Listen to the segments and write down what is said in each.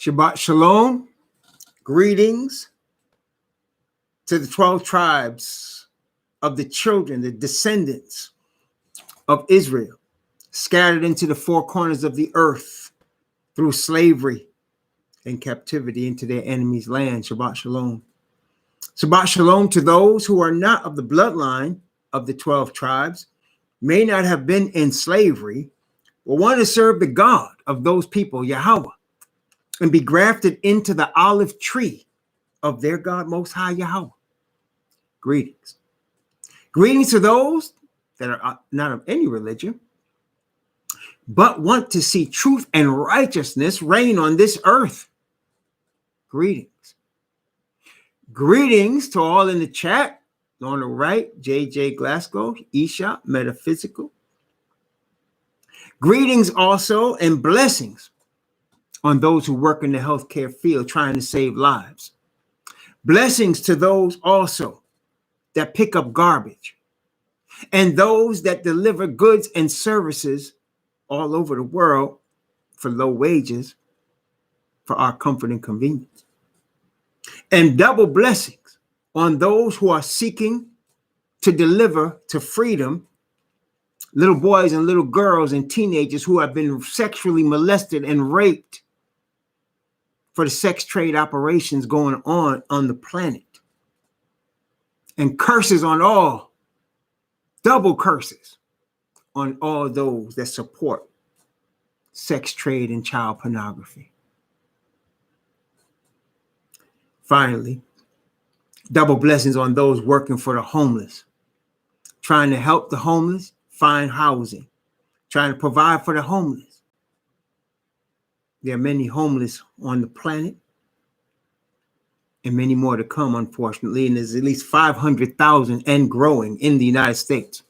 Shabbat Shalom. Greetings to the 12 tribes of the children, the descendants of Israel, scattered into the four corners of the earth through slavery and captivity into their enemy's land. Shabbat Shalom. Shabbat Shalom to those who are not of the bloodline of the 12 tribes, may not have been in slavery, but want to serve the God of those people, Yahweh, and be grafted into the olive tree of their God Most High Yahweh. Greetings. Greetings to those that are not of any religion, but want to see truth and righteousness reign on this earth. Greetings. Greetings to all in the chat. On the right, JJ Glasgow, Isha, Metaphysical. Greetings also and blessings on those who work in the healthcare field trying to save lives. Blessings to those also that pick up garbage and those that deliver goods and services all over the world for low wages for our comfort and convenience. And double blessings on those who are seeking to deliver to freedom little boys and little girls and teenagers who have been sexually molested and raped for the sex trade operations going on the planet. And curses on all, double curses on all those that support sex trade and child pornography. Finally, double blessings on those working for the homeless, trying to help the homeless find housing, trying to provide for the homeless. There are many homeless on the planet and many more to come, unfortunately. And there's at least 500,000 and growing in the United States.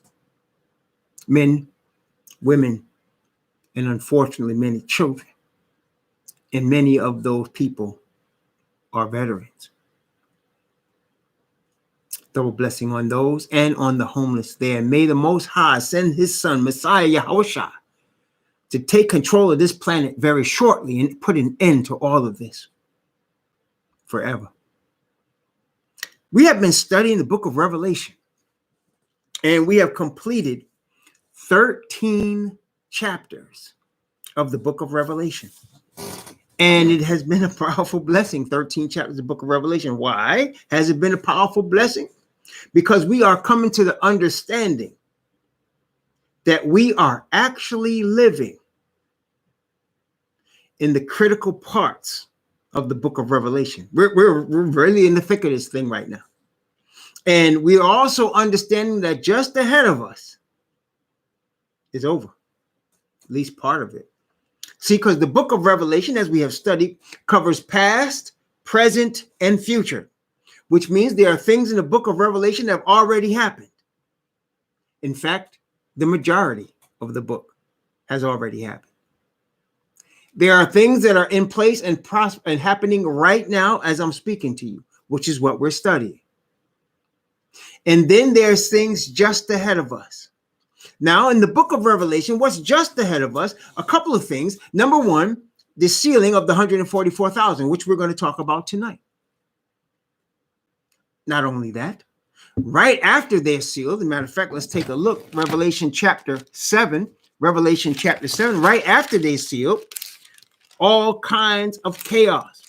Men, women, and unfortunately many children. And many of those people are veterans. Double blessing on those and on the homeless there. May the Most High send his son, Messiah Yahushua, to take control of this planet very shortly and put an end to all of this forever. We have been studying the book of Revelation, and we have completed 13 chapters of the book of Revelation. And it has been a powerful blessing, 13 chapters of the book of Revelation. Why has it been a powerful blessing? Because we are coming to the understanding that we are actually living in the critical parts of the book of Revelation. We're really in the thick of this thing right now. And we're also understanding that just ahead of us is over, at least part of it. See, because the book of Revelation, as we have studied, covers past, present, and future, which means there are things in the book of Revelation that have already happened. In fact, the majority of the book has already happened. There are things that are in place and happening right now as I'm speaking to you, which is what we're studying. And then there's things just ahead of us. Now, in the book of Revelation, what's just ahead of us? A couple of things. Number one, the sealing of the 144,000, which we're going to talk about tonight. Not only that, right after they're sealed, as a matter of fact, let's take a look. Revelation chapter 7, right after they're sealed, all kinds of chaos.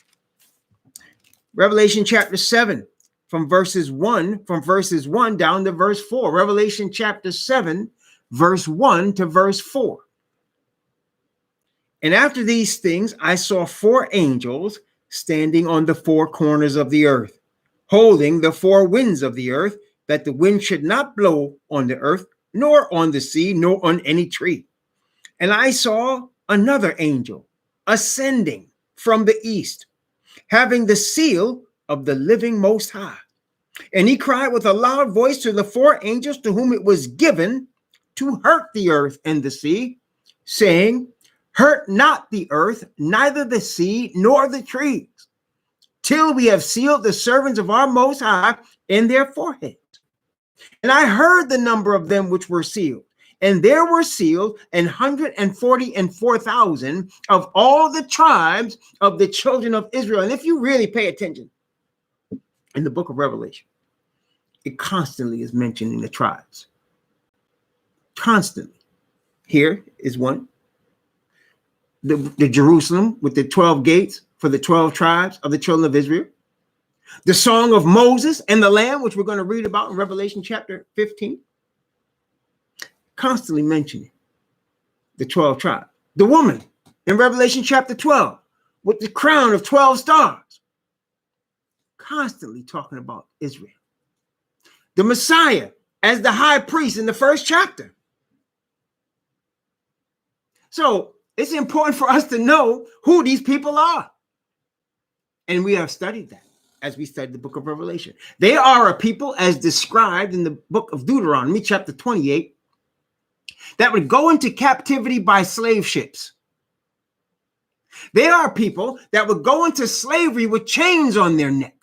Revelation chapter 7, from verses 1 down to verse 4. Revelation chapter 7, verse 1 to verse 4. And after these things, I saw four angels standing on the four corners of the earth, holding the four winds of the earth, that the wind should not blow on the earth, nor on the sea, nor on any tree. And I saw another angel ascending from the east, having the seal of the living Most High. And he cried with a loud voice to the four angels to whom it was given to hurt the earth and the sea, saying, hurt not the earth, neither the sea, nor the trees, till we have sealed the servants of our Most High in their foreheads. And I heard the number of them which were sealed, And there were sealed 144,000 of all the tribes of the children of Israel. And if you really pay attention in the book of Revelation, it constantly is mentioning the tribes. Constantly. Here is one. The Jerusalem with the 12 gates for the 12 tribes of the children of Israel. The song of Moses and the Lamb, which we're going to read about in Revelation chapter 15. Constantly mentioning the 12 tribes. The woman in Revelation chapter 12 with the crown of 12 stars. Constantly talking about Israel. The Messiah as the high priest in the first chapter. So it's important for us to know who these people are. And we have studied that as we studied the book of Revelation. They are a people as described in the book of Deuteronomy, chapter 28, that would go into captivity by slave ships. They are people that would go into slavery with chains on their neck.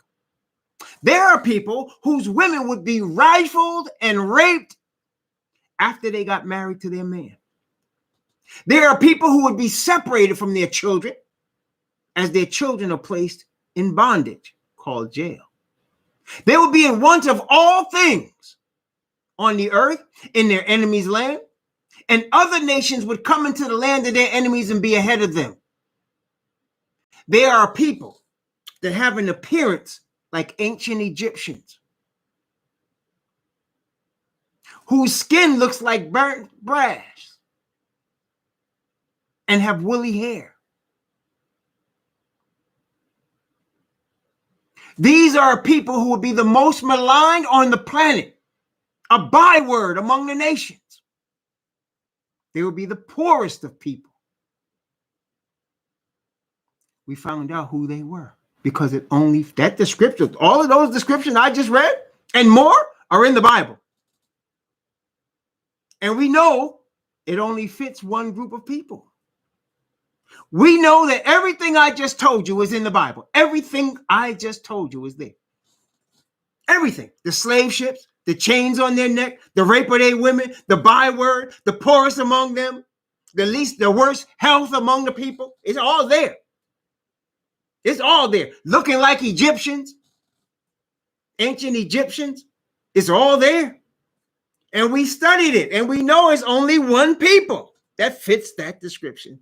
There are people whose women would be rifled and raped after they got married to their man. There are people who would be separated from their children as their children are placed in bondage called jail. They will be in want of all things on the earth in their enemies' land, and other nations would come into the land of their enemies and be ahead of them. There are people that have an appearance like ancient Egyptians, whose skin looks like burnt brass and have woolly hair. These are people who will be the most maligned on the planet, a byword among the nations. They will be the poorest of people. We found out who they were because it only, that description, all of those descriptions I just read and more are in the Bible. And we know it only fits one group of people. We know that everything I just told you is in the Bible. Everything I just told you is there. Everything. The slave ships, the chains on their neck, the rape of their women, the byword, the poorest among them, the worst health among the people. It's all there. It's all there. Looking like Egyptians, ancient Egyptians. It's all there. And we studied it, and we know it's only one people that fits that description.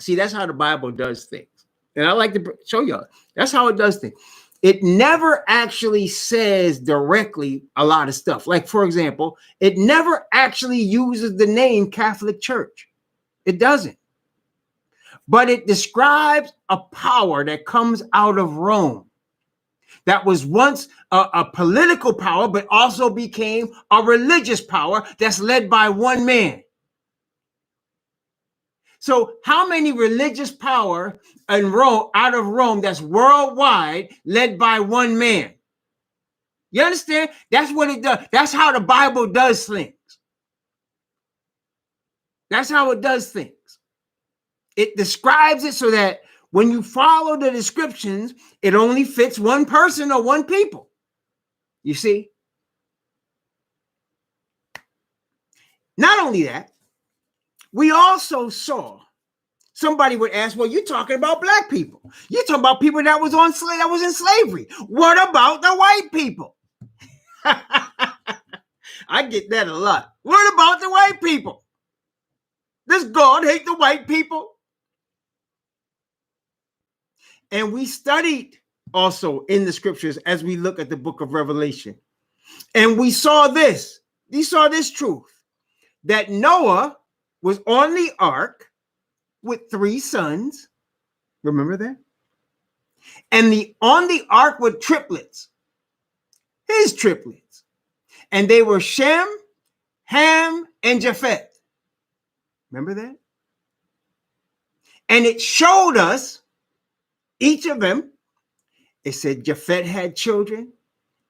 See, that's how the Bible does things. And I like to show y'all. That's how it does things. It never actually says directly a lot of stuff. Like, for example, it never actually uses the name Catholic Church. It doesn't. But it describes a power that comes out of Rome that was once a political power, but also became a religious power that's led by one man. So how many religious power in Rome, out of Rome, that's worldwide, led by one man? You understand? That's what it does. That's how the Bible does things. That's how it does things. It describes it so that when you follow the descriptions, it only fits one person or one people. You see? Not only that, we also saw, somebody would ask, well, you're talking about black people. You're talking about people that was in slavery. What about the white people? I get that a lot. What about the white people? Does God hate the white people? And we studied also in the scriptures as we look at the book of Revelation. And we saw this. We saw this truth, that Noah was on the ark with 3 sons. Remember that? And on the ark were triplets, his triplets. And they were Shem, Ham, and Japheth. Remember that? And it showed us each of them. It said Japheth had children,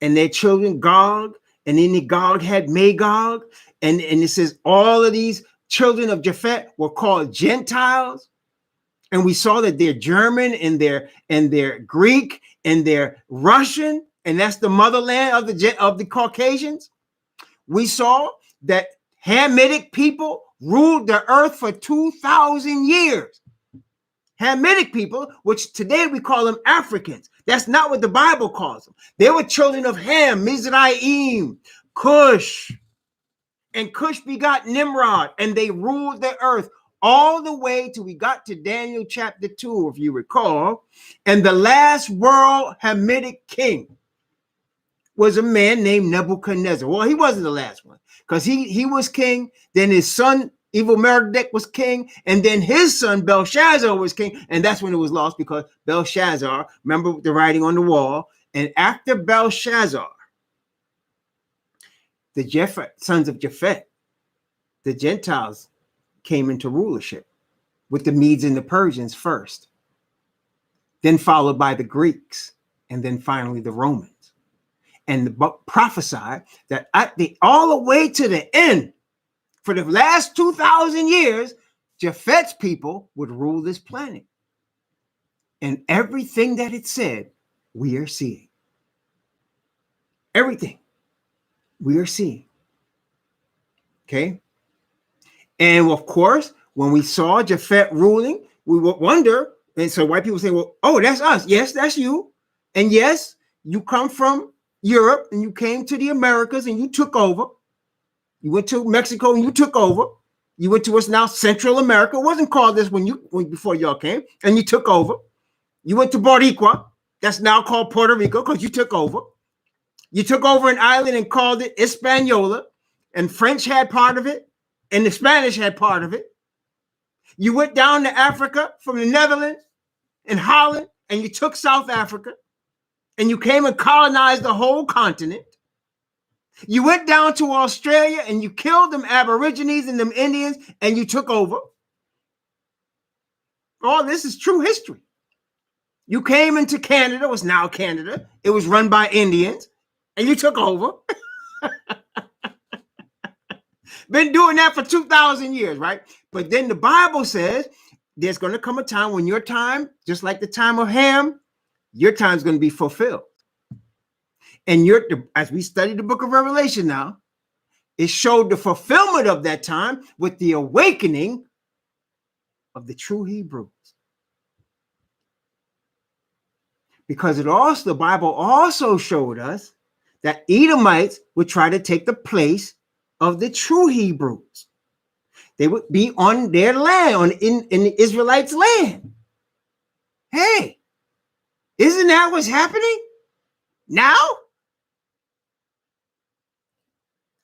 and their children Gog, and then Gog had Magog. And it says all of these children of Japheth were called Gentiles. And we saw that they're German and they're Greek and they're Russian, and that's the motherland of the Caucasians. We saw that Hamitic people ruled the earth for 2,000 years. Hamitic people, which today we call them Africans. That's not what the Bible calls them. They were children of Ham, Mizraim, Cush. And Cush begot Nimrod, and they ruled the earth all the way till we got to Daniel chapter 2, if you recall. And the last world Hamitic king was a man named Nebuchadnezzar. Well, he wasn't the last one, because he was king. Then his son, Evil Merodach, was king. And then his son, Belshazzar, was king. And that's when it was lost, because Belshazzar, remember the writing on the wall. And after Belshazzar, the sons of Japhet, the Gentiles, came into rulership with the Medes and the Persians first, then followed by the Greeks, and then finally the Romans. And the book prophesied that all the way to the end, for the last 2,000 years, Japhet's people would rule this planet. And everything that it said, we are seeing. Everything we are seeing. Okay? And of course, when we saw Japhet ruling, we would wonder, and so white people say, well, oh, that's us. Yes, that's you. And yes, you come from Europe and you came to the Americas and you took over. You went to Mexico and you took over. You went to what's now Central America. It wasn't called this before y'all came, and you took over. You went to Boricua. That's now called Puerto Rico, because you took over. You took over an island and called it Hispaniola, and French had part of it, and the Spanish had part of it. You went down to Africa from the Netherlands and Holland, and you took South Africa, and you came and colonized the whole continent. You went down to Australia and you killed them Aborigines and them Indians, and you took over. All this is true history. You came into Canada, what's now Canada. It was run by Indians, and you took over. Been doing that for 2,000 years, right? But then the Bible says there's going to come a time when your time, just like the time of Ham, your time's going to be fulfilled. And as we study the book of Revelation now, it showed the fulfillment of that time with the awakening of the true Hebrews. Because the Bible also showed us that Edomites would try to take the place of the true Hebrews. They would be on their land, in the Israelites' land. Hey, isn't that what's happening now?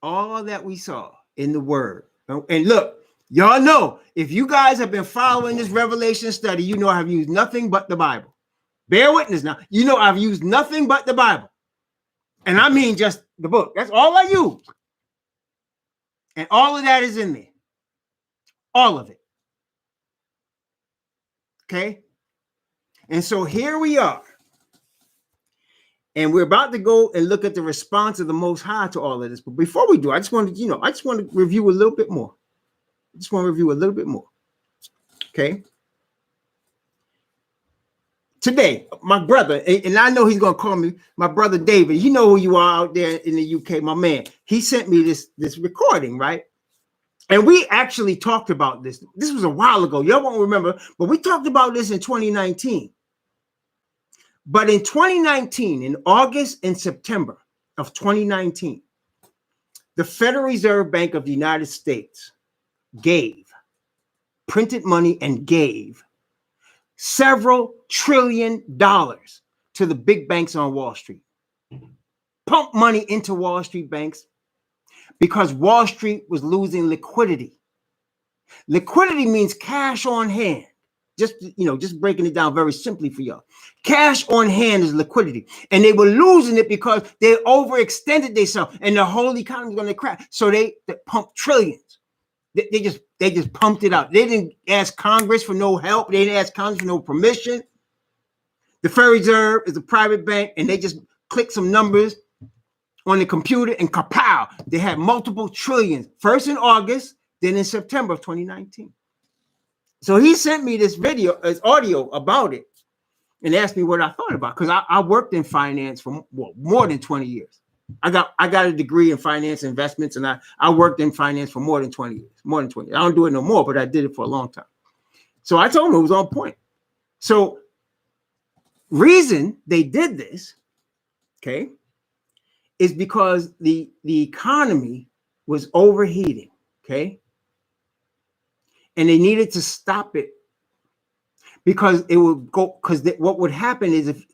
All that we saw in the word. And look, y'all know, if you guys have been following this Revelation study, you know I've used nothing but the Bible. Bear witness now. You know I've used nothing but the Bible. And I mean just the book. That's all I use. And all of that is in there. All of it. Okay? And so here we are. And we're about to go and look at the response of the Most High to all of this. But before we do, I just want to review a little bit more. Okay? Today, my brother, and I know he's going to call me my brother David. You know who you are out there in the UK, my man. He sent me this recording, right? And we actually talked about this. This was a while ago. Y'all won't remember, but we talked about this in 2019. But in 2019, in August and September of 2019, the Federal Reserve Bank of the United States printed money and gave several $1 trillion to the big banks on Wall Street. Pumped money into Wall Street banks because Wall Street was losing liquidity. Liquidity means cash on hand. Just breaking it down very simply for y'all. Cash on hand is liquidity. And they were losing it because they overextended themselves and the whole economy was going to crash. So they pumped trillions. They just pumped it out. They didn't ask Congress for no help. They didn't ask Congress for no permission. The Federal Reserve is a private bank, and they just click some numbers on the computer and kapow. They had multiple trillions, first in August, then in September of 2019. So he sent me this audio about it and asked me what I thought about, because I worked in finance for more than 20 years. I got a degree in finance and investments, and I worked in finance for more than 20 years. More than 20. I don't do it no more, but I did it for a long time. So I told him it was on point. So reason they did this, okay, is because the economy was overheating, okay? And they needed to stop it because it would go, because what would happen is if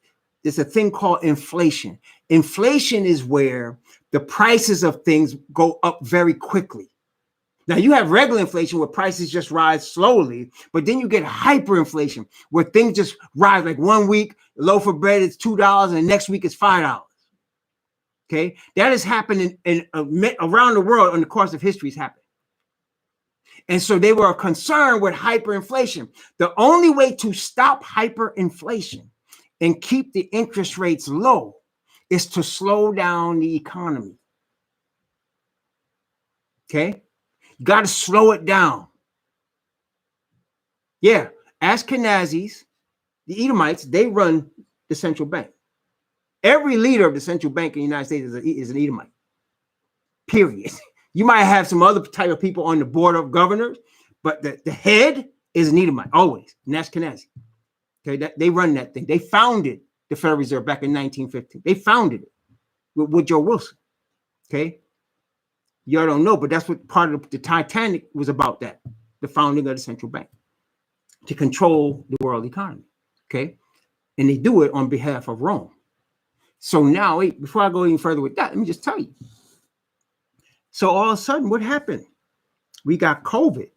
there's a thing called inflation. Inflation is where the prices of things go up very quickly. Now you have regular inflation where prices just rise slowly, but then you get hyperinflation where things just rise. Like 1 week, a loaf of bread is $2 and the next week it's $5. Okay, that has happened around the world in the course of history. It's happened. And so they were concerned with hyperinflation. The only way to stop hyperinflation and keep the interest rates low is to slow down the economy. Okay, you got to slow it down. Yeah, Ashkenazis, the Edomites, they run the central bank. Every leader of the central bank in the United States is an Edomite. Period. You might have some other type of people on the board of governors, but the head is an Edomite, always, an Ashkenazi. Okay, they run that thing. They founded the Federal Reserve back in 1915. They founded it with Woodrow Wilson. Okay, y'all don't know, but that's what part of the Titanic was about. That the founding of the central bank to control the world economy. Okay, and they do it on behalf of Rome. So now, wait, before I go any further with that, let me just tell you. So all of a sudden, what happened? We got COVID.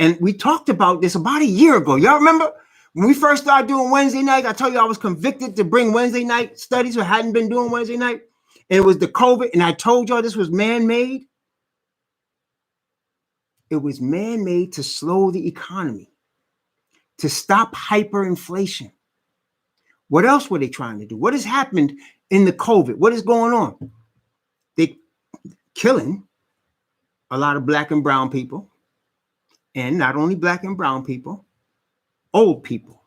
And we talked about this about a year ago. Y'all remember when we first started doing Wednesday night? I told you I was convicted to bring Wednesday night studies who hadn't been doing Wednesday night. And it was the COVID. And I told y'all this was man-made. It was man-made to slow the economy, to stop hyperinflation. What else were they trying to do? What has happened in the COVID? What is going on? They killing a lot of black and brown people, and not only black and brown people, old people.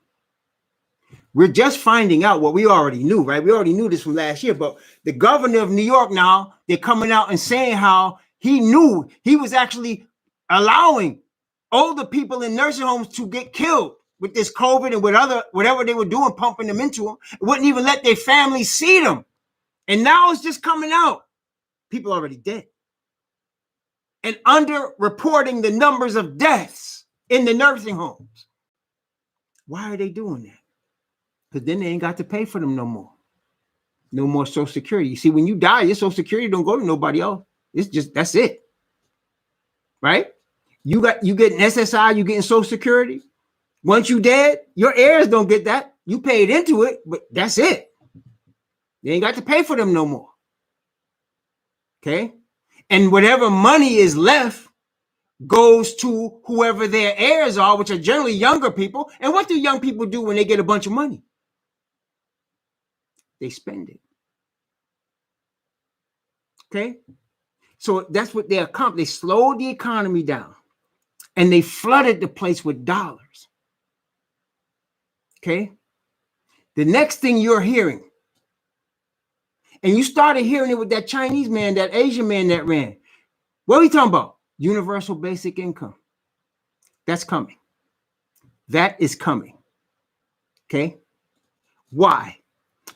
We're just finding out what we already knew, right? We already knew this from last year, but the governor of New York now, they're coming out and saying how he knew he was actually allowing older people in nursing homes to get killed with this COVID and with whatever they were doing, pumping them into them. It wouldn't even let their families see them. And now it's just coming out. People already dead. And underreporting the numbers of deaths in the nursing homes. Why are they doing that? Because then they ain't got to pay for them no more. No more Social Security. You see, when you die, your Social Security don't go to nobody else. It's just, that's it. Right? You getting SSI, you getting Social Security. Once you dead, your heirs don't get that. You paid into it, but that's it. You ain't got to pay for them no more. Okay? And whatever money is left goes to whoever their heirs are, which are generally younger people. And what do young people do when they get a bunch of money? They spend it. Okay? So that's what they accomplished. They slowed the economy down and they flooded the place with dollars. Okay? The next thing you're hearing, and you started hearing it with that Chinese man, that Asian man that ran. What are we talking about? Universal basic income. That's coming. That is coming. Okay? Why?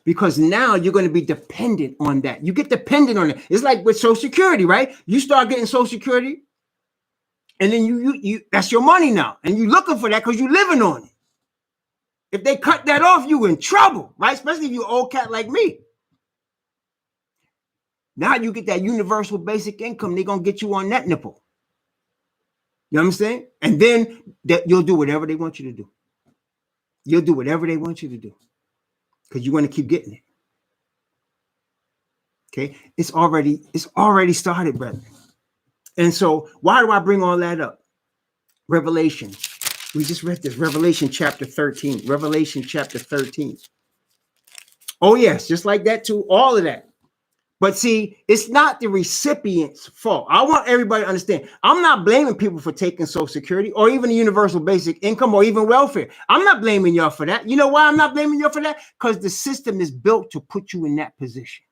Because now you're going to be dependent on that. You get dependent on it. It's like with Social Security, right? You start getting Social Security, and then you that's your money now. And you're looking for that because you're living on it. If they cut that off, you in trouble, right? Especially if you're an old cat like me. Now you get that universal basic income. They're going to get you on that nipple. You know what I'm saying? And then you'll do whatever they want you to do. You'll do whatever they want you to do because you want to keep getting it. Okay? It's already started, brother. And so why do I bring all that up? Revelation. We just read this. Revelation chapter 13. Revelation chapter 13. Oh, yes. Just like that too. All of that. But see, it's not the recipient's fault. I want everybody to understand. I'm not blaming people for taking Social Security or even the universal basic income or even welfare. I'm not blaming y'all for that. You know why I'm not blaming y'all for that? Because the system is built to put you in that position.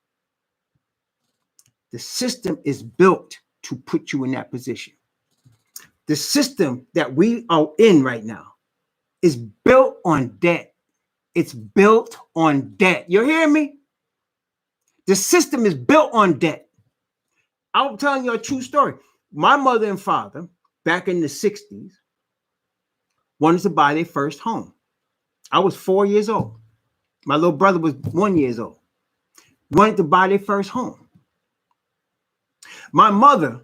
The system is built to put you in that position. The system that we are in right now is built on debt. It's built on debt. You hear me? The system is built on debt. I'm telling you a true story. My mother and father, back in the 60s, wanted to buy their first home. I was 4 years old. My little brother was 1 year old. Wanted to buy their first home. My mother,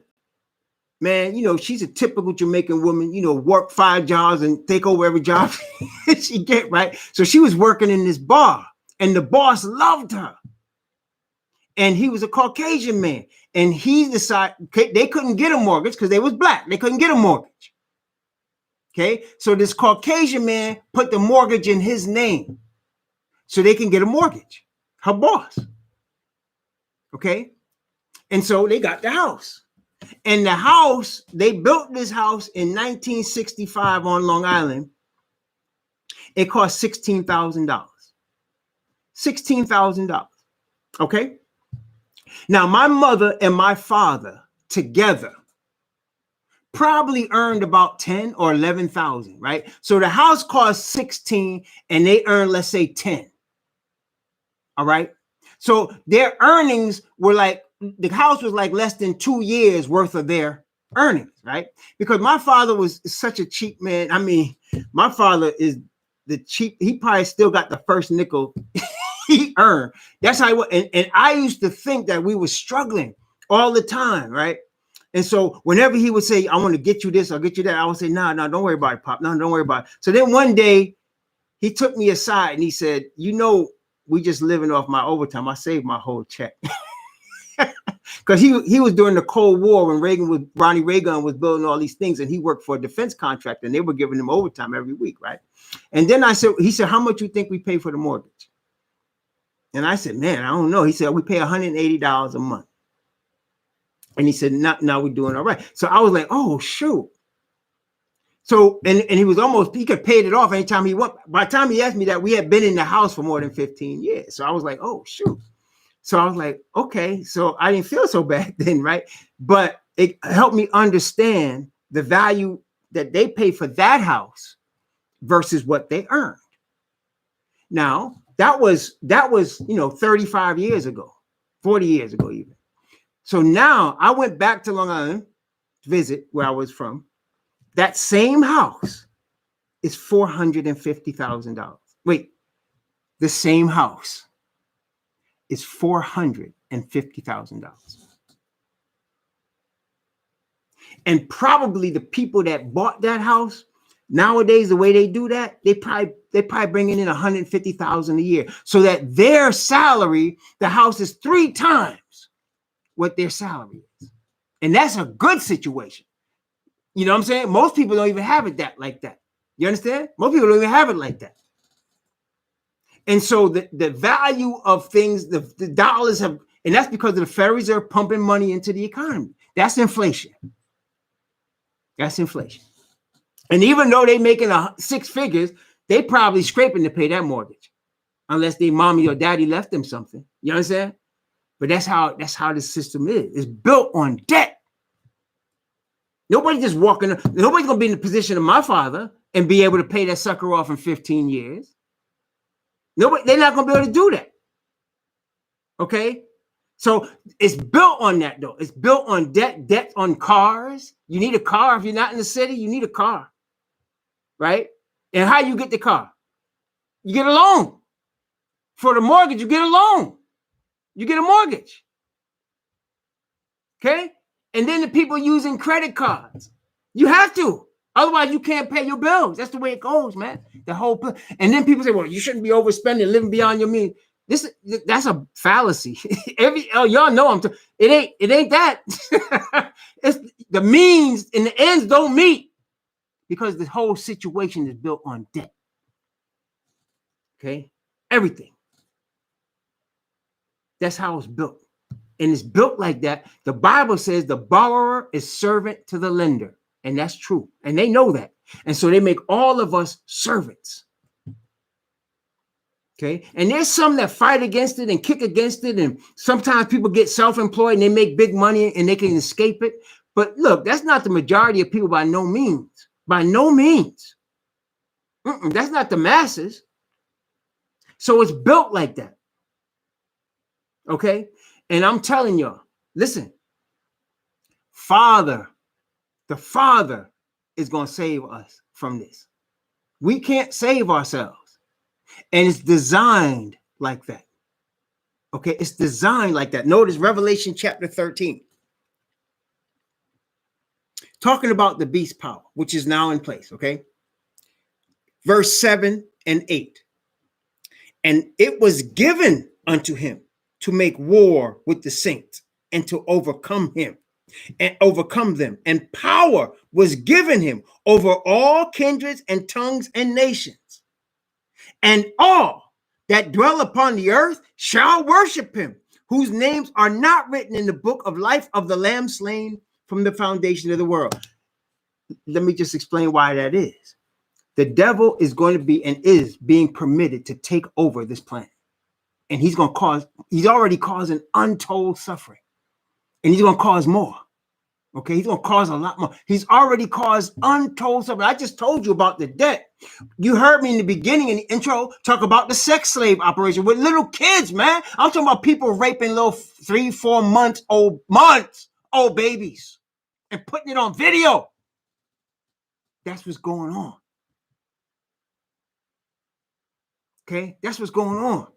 man, you know, she's a typical Jamaican woman, you know, work 5 jobs and take over every job she get, right? So she was working in this bar and the boss loved her. And he was a Caucasian man. And he decided they couldn't get a mortgage because they was black. They couldn't get a mortgage. Okay. So this Caucasian man put the mortgage in his name so they can get a mortgage. Her boss. Okay. And so they got the house. And the house, they built this house in 1965 on Long Island. It cost $16,000. $16,000. Okay. Now, my mother and my father together probably earned about 10 or 11,000, right? So the house cost 16 and they earned, let's say 10. All right. So their earnings were like, the house was like less than 2 years worth of their earnings, right? Because my father was such a cheap man. I mean, my father is the cheap, he probably still got the first nickel he earned. That's how he was. And I used to think that we were struggling all the time, right? And so whenever he would say, I want to get you this, I'll get you that, I would say, no, don't worry about it, Pop. No, don't worry about it. So then one day he took me aside and he said, you know, we just living off my overtime. I saved my whole check. Because he was during the Cold War when Ronnie Reagan was building all these things and he worked for a defense contractor and they were giving him overtime every week, right? And then he said, how much you think we pay for the mortgage? And I said, man, I don't know. He said, we pay $180 a month. And he said, now we're doing all right. So I was like, oh, shoot. So, and he could pay it off anytime he went. By the time he asked me that, we had been in the house for more than 15 years. So I was like, oh, shoot. So I was like, okay. So I didn't feel so bad then, right? But it helped me understand the value that they pay for that house versus what they earned. Now, that was, 35 years ago, 40 years ago even. So now I went back to Long Island to visit where I was from. That same house is $450,000. Wait, the same house is $450,000. And probably the people that bought that house nowadays, the way they do that, they probably bringing in $150,000 a year, so that their salary, the house is 3 times what their salary is, and that's a good situation. You know what I'm saying? Most people don't even have it like that. You understand? Most people don't even have it like that. And so the value of things, the dollars have, and that's because the Federal Reserve pumping money into the economy. That's inflation. That's inflation. And even though they're making 6 figures, they probably scraping to pay that mortgage, unless their mommy or daddy left them something. You understand? But that's how the system is. It's built on debt. Nobody's just walking. Nobody's gonna be in the position of my father and be able to pay that sucker off in 15 years. Nobody, they're not gonna be able to do that. Okay. So it's built on that though. It's built on debt on cars. You need a car. If you're not in the city, you need a car. Right? And how you get the car? You get a loan. For the mortgage, you get a loan. You get a mortgage. Okay? And then the people using credit cards. You have to. Otherwise, you can't pay your bills. That's the way it goes, man. And then people say, well, you shouldn't be overspending, living beyond your means. That's a fallacy. Y'all know it ain't that. It's the means and the ends don't meet, because the whole situation is built on debt. Okay? Everything. That's how it's built. and it's built like that. The Bible says the borrower is servant to the lender, and that's true. And they know that. And so they make all of us servants. Okay. And there's some that fight against it and kick against it. And sometimes people get self-employed and they make big money and they can escape it. But look, that's not the majority of people by no means. By no means. That's not the masses. So it's built like that. Okay. And I'm telling y'all, listen, the Father is going to save us from this. We can't save ourselves. And it's designed like that. Okay, it's designed like that. Notice Revelation chapter 13. Talking about the beast power, which is now in place, okay? Verse 7 and 8. And it was given unto him to make war with the saints and to overcome him and overcome them. And power was given him over all kindreds and tongues and nations. And all that dwell upon the earth shall worship him, whose names are not written in the book of life of the Lamb slain from the foundation of the world. Let me just explain why that is. The devil is going to be and is being permitted to take over this planet. And he's already causing untold suffering. And he's going to cause more. Okay, he's going to cause a lot more. He's already caused untold suffering. I just told you about the debt. You heard me in the beginning, in the intro, talk about the sex slave operation with little kids, man. I'm talking about people raping little 3-4 months old babies and putting it on video. That's what's going on. Okay, that's what's going on.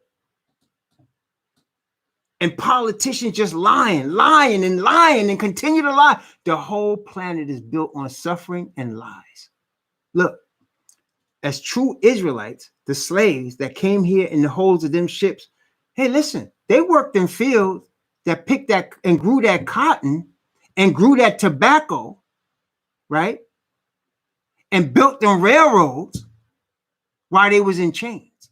And politicians just lying and continue to lie. The whole planet is built on suffering and lies. Look, as true Israelites, the slaves that came here in the holds of them ships, hey, listen, they worked in fields that picked that and grew that cotton and grew that tobacco, right? And built them railroads while they was in chains.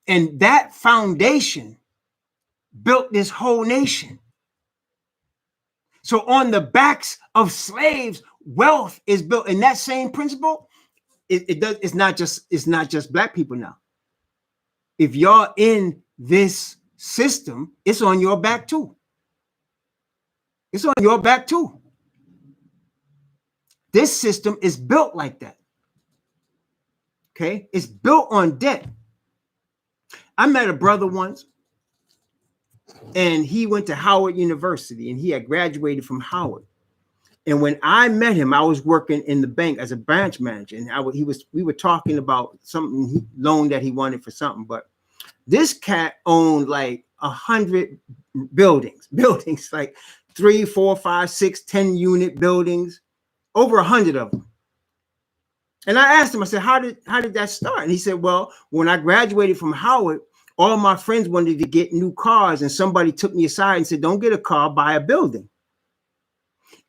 And that foundation built this whole nation. So on the backs of slaves, wealth is built. And that same principle, it's not just black people now. If y'all in this system, it's on your back too. It's on your back too. This system is built like that. Okay? It's built on debt. I met a brother once, and he went to Howard University, and he had graduated from Howard. And when I met him, I was working in the bank as a branch manager, and we were talking about something loan that he wanted for something. But this cat owned like 100 buildings, like 3, 4, 5, 6, 10 unit buildings, over 100 of them. And I asked him, I said, how did that start? And he said, well, when I graduated from Howard, all my friends wanted to get new cars, and somebody took me aside and said, don't get a car, buy a building.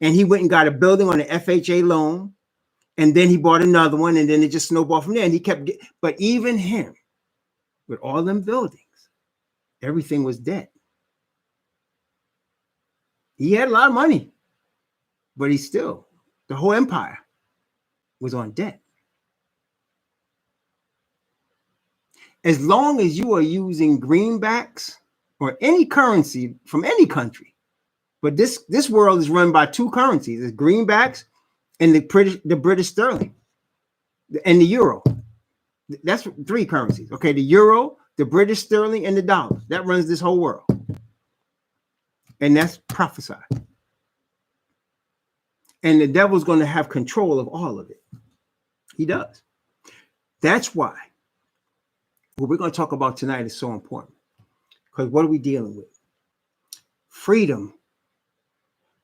And he went and got a building on an FHA loan, and then he bought another one, and then it just snowballed from there. And he kept but even him, with all them buildings, everything was debt. He had a lot of money, but the whole empire was on debt. As long as you are using greenbacks or any currency from any country, but this world is run by two currencies: it's greenbacks and the British sterling and the euro. That's 3 currencies. Okay, the euro, the British sterling, and the dollar. That runs this whole world, and that's prophesied. And the devil's going to have control of all of it. He does. That's why what we're going to talk about tonight is so important. Because what are we dealing with? Freedom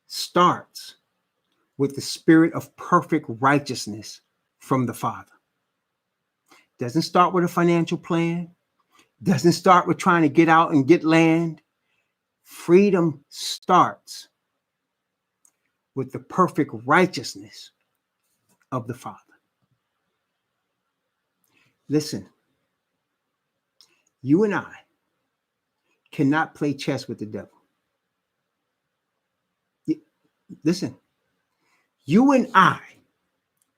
starts with the spirit of perfect righteousness from the Father. Doesn't start with a financial plan. Doesn't start with trying to get out and get land. Freedom starts with the perfect righteousness of the Father. Listen, you and I cannot play chess with the devil. Listen, you and I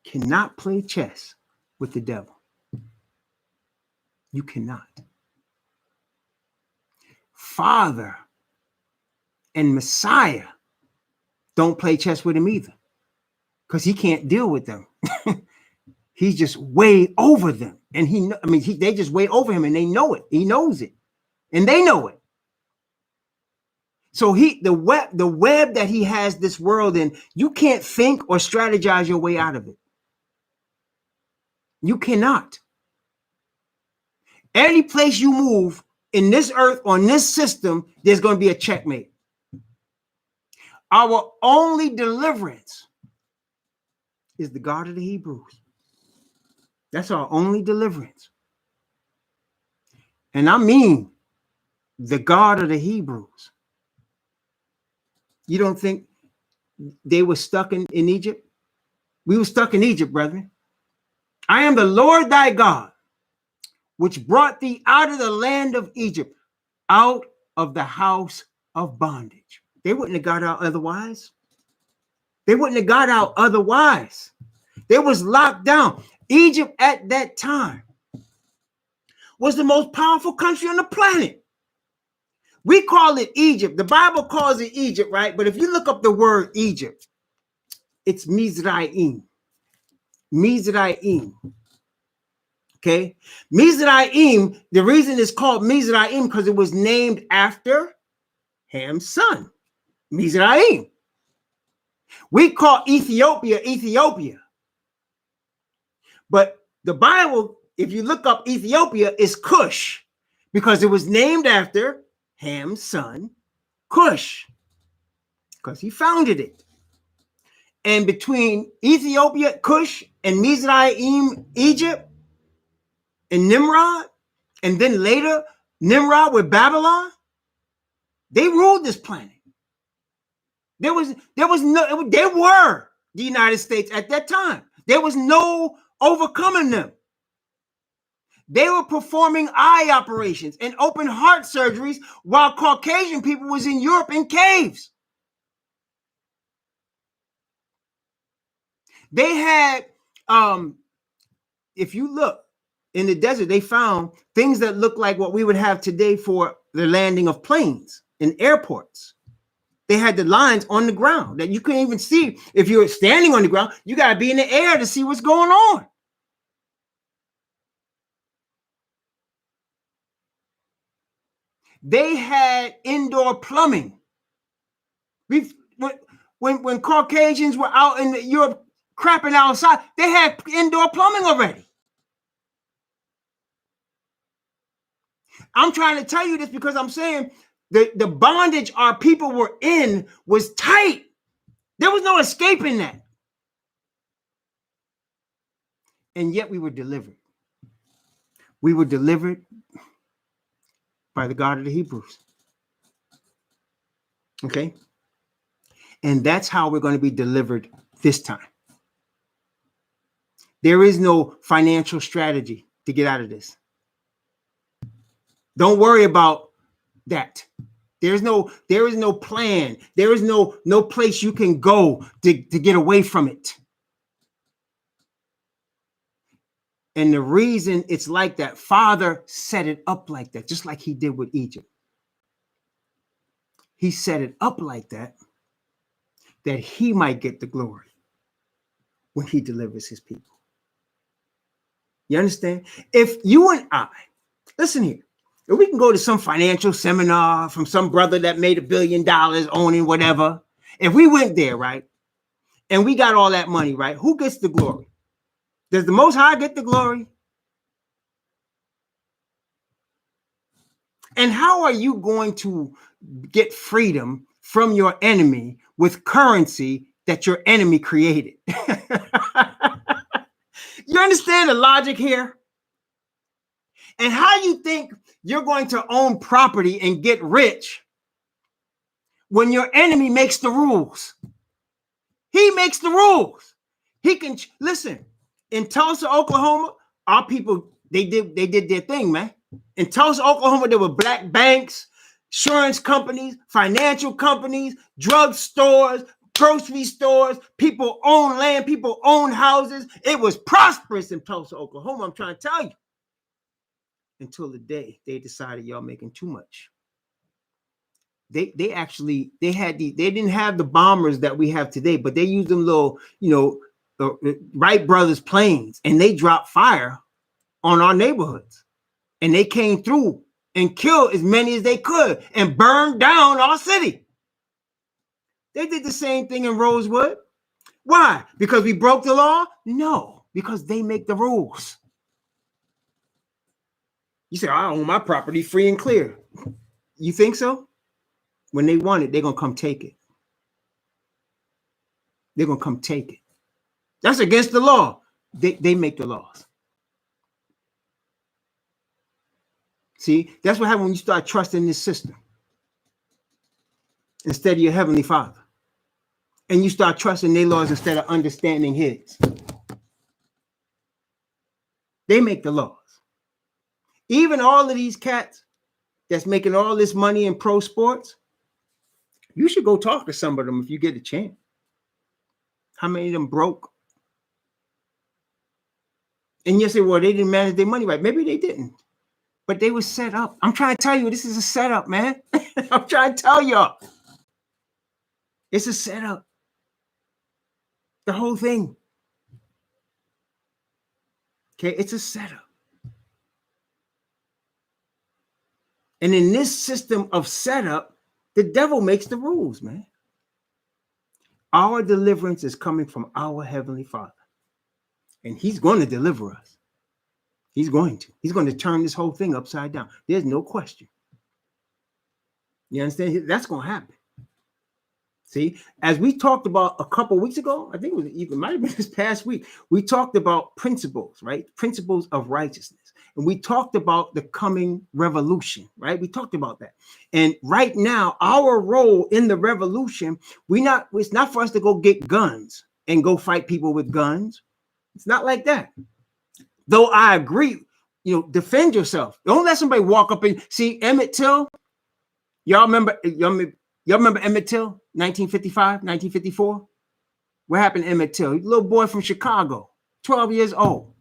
cannot play chess with the devil. You cannot. Father and Messiah don't play chess with him either, because he can't deal with them. He's just way over them. And they just way over him, and they know it. He knows it. And they know it. So the web that he has this world in, you can't think or strategize your way out of it. You cannot. Any place you move in this earth, on this system, there's going to be a checkmate. Our only deliverance is the God of the Hebrews. That's our only deliverance. And I mean the God of the Hebrews. You don't think they were stuck in Egypt? We were stuck in Egypt, brethren. I am the Lord thy God, which brought thee out of the land of Egypt, out of the house of bondage. They wouldn't have got out otherwise. They wouldn't have got out otherwise. They was locked down. Egypt at that time was the most powerful country on the planet. We call it Egypt. The Bible calls it Egypt, right? But if you look up the word Egypt, it's Mizraim. Mizraim. Okay? Mizraim, the reason it's called Mizraim because it was named after Ham's son, Mizraim. We call Ethiopia, Ethiopia. But the Bible, if you look up Ethiopia, is Cush because it was named after Ham's son, Cush, because he founded it. And between Ethiopia, Cush, and Mizraim, Egypt, and Nimrod, and then later Nimrod with Babylon, they ruled this planet. They were the United States at that time. There was no overcoming them. They were performing eye operations and open heart surgeries while Caucasian people was in Europe in caves. They had, if you look in the desert, they found things that look like what we would have today for the landing of planes in airports. They had the lines on the ground that you couldn't even see. If you're standing on the ground, you got to be in the air to see what's going on. They had indoor plumbing. When Caucasians were out in Europe crapping outside, they had indoor plumbing already. I'm trying to tell you this because I'm saying the bondage our people were in was tight. There was no escaping that. And yet we were delivered. We were delivered by the God of the Hebrews. Okay? And that's how we're going to be delivered this time. There is no financial strategy to get out of this. Don't worry about that. There is no plan. There is no place you can go to get away from it. And the reason it's like that, Father set it up like that, just like he did with Egypt. He set it up like that he might get the glory when he delivers his people. You understand? If you and I, listen here, if we can go to some financial seminar from some brother that made $1 billion owning whatever, if we went there, right, and we got all that money, right, who gets the glory? Does the Most High get the glory? And how are you going to get freedom from your enemy with currency that your enemy created? You understand the logic here? And how you think you're going to own property and get rich when your enemy makes the rules? He makes the rules. He can listen. In Tulsa, Oklahoma, our people, they did their thing, man. In Tulsa, Oklahoma, there were black banks, insurance companies, financial companies, drug stores, grocery stores, people own land, people own houses. It was prosperous in Tulsa, Oklahoma. I'm trying to tell you. Until the day they decided y'all making too much. They didn't have the bombers that we have today, but they used them little, Wright brothers planes, and they dropped fire on our neighborhoods, and they came through and killed as many as they could and burned down our city. They did the same thing in Rosewood. Why? Because we broke the law? No, because they make the rules. You say, I own my property free and clear. You think so? When they want it, they're going to come take it. They're going to come take it. That's against the law. They make the laws. See, that's what happens when you start trusting this system instead of your Heavenly Father. And you start trusting their laws instead of understanding his. They make the laws. Even all of these cats that's making all this money in pro sports, you should go talk to some of them if you get a chance. How many of them broke? And you say, well, they didn't manage their money right. Maybe they didn't. But they were set up. I'm trying to tell you, this is a setup, man. I'm trying to tell y'all. It's a setup. The whole thing. Okay, it's a setup. And in this system of setup, the devil makes the rules, man. Our deliverance is coming from our Heavenly Father. And he's going to deliver us. He's going to. He's going to turn this whole thing upside down. There's no question. You understand? That's going to happen. See, as we talked about a couple of weeks ago, I think it might have been this past week, we talked about principles, right? Principles of righteousness. And we talked about the coming revolution, right? We talked about that. And right now, our role in the revolution, it's not for us to go get guns and go fight people with guns. It's not like that. Though I agree, defend yourself. Don't let somebody walk up and see Emmett Till. Y'all remember Emmett Till, 1955, 1954? What happened to Emmett Till? He's a little boy from Chicago, 12 years old.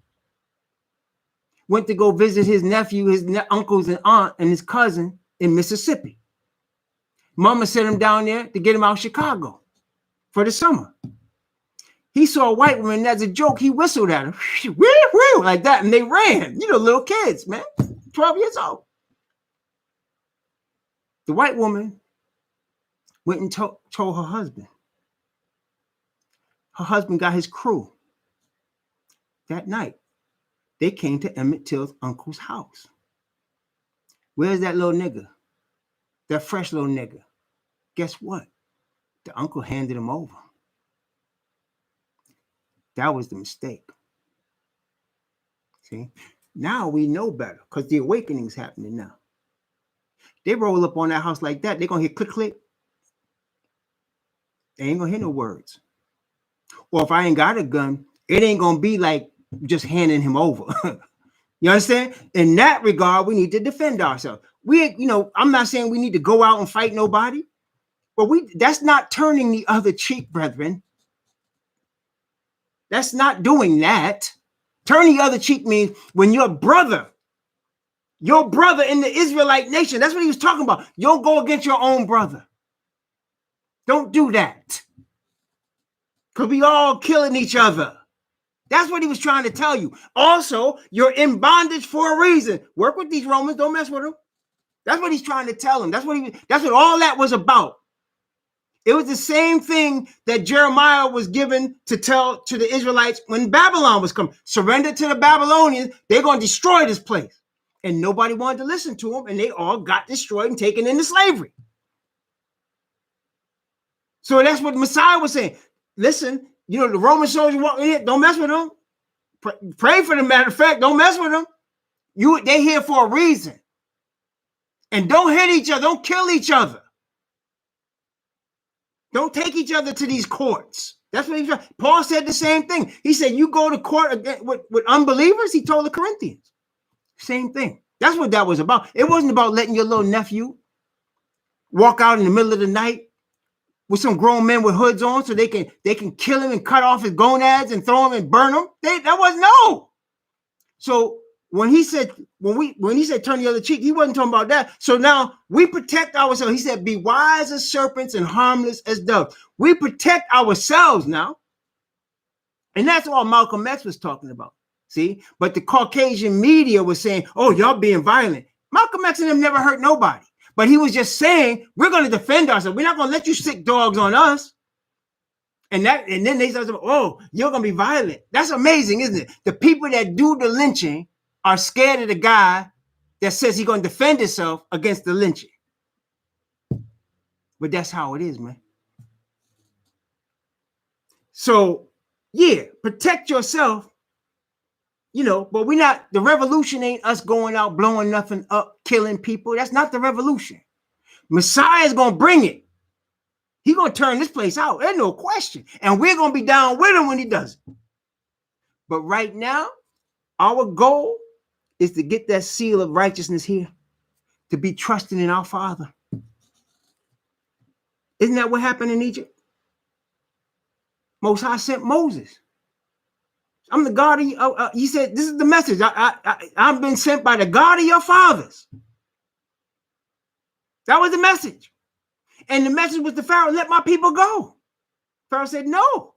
Went to go visit his nephew, his uncles and aunt, and his cousin in Mississippi. Mama sent him down there to get him out of Chicago for the summer. He saw a white woman, and as a joke, he whistled at her, like that, and they ran. Little kids, man, 12 years old. The white woman went and told her husband. Her husband got his crew. That night, they came to Emmett Till's uncle's house. Where's that little nigga? That fresh little nigga. Guess what? The uncle handed him over. That was the mistake. See? Now we know better because the awakening is happening now. They roll up on that house like that, they're going to hear click, click. They ain't going to hear no words. Or if I ain't got a gun, it ain't going to be like just handing him over. You understand? In that regard, we need to defend ourselves. I'm not saying we need to go out and fight nobody, but that's not turning the other cheek, brethren. That's not doing that. Turning the other cheek means when your brother in the Israelite nation, that's what he was talking about. You don't go against your own brother. Don't do that. Because we all killing each other. That's what he was trying to tell you. Also, you're in bondage for a reason. Work with these Romans. Don't mess with them. That's what he's trying to tell them. That's what all that was about. It was the same thing that Jeremiah was given to tell to the Israelites when Babylon was coming. Surrender to the Babylonians. They're going to destroy this place. And nobody wanted to listen to them. And they all got destroyed and taken into slavery. So that's what Messiah was saying. Listen, the Roman soldiers walking in, don't mess with them. Pray for them, matter of fact, don't mess with them. They're here for a reason. And don't hit each other. Don't kill each other. Don't take each other to these courts. That's what Paul said the same thing. He said, you go to court with unbelievers. He told the Corinthians. Same thing. That's what that was about. It wasn't about letting your little nephew walk out in the middle of the night with some grown men with hoods on so they can kill him and cut off his gonads and throw him and burn him? That was no. So when he said turn the other cheek, he wasn't talking about that. So now we protect ourselves. He said, be wise as serpents and harmless as doves. We protect ourselves now. And that's all Malcolm X was talking about. See, but the Caucasian media was saying, oh, y'all being violent. Malcolm X and them never hurt nobody. But he was just saying, we're going to defend ourselves. We're not going to let you sick dogs on us. And then they said, oh, you're going to be violent. That's amazing, isn't it? The people that do the lynching are scared of the guy that says he's going to defend himself against the lynching. But that's how it is, man. So, yeah, protect yourself, but the revolution ain't us going out, blowing nothing up, killing people. That's not the revolution. Messiah is going to bring it. He's going to turn this place out. There's no question. And we're going to be down with him when he does it. But right now, our goal is to get that seal of righteousness here, to be trusting in our Father. Isn't that what happened in Egypt? Most High sent Moses. I'm the God of you. He said, this is the message. I've been sent by the God of your fathers. That was the message. And the message was to Pharaoh, let my people go. Pharaoh said, no.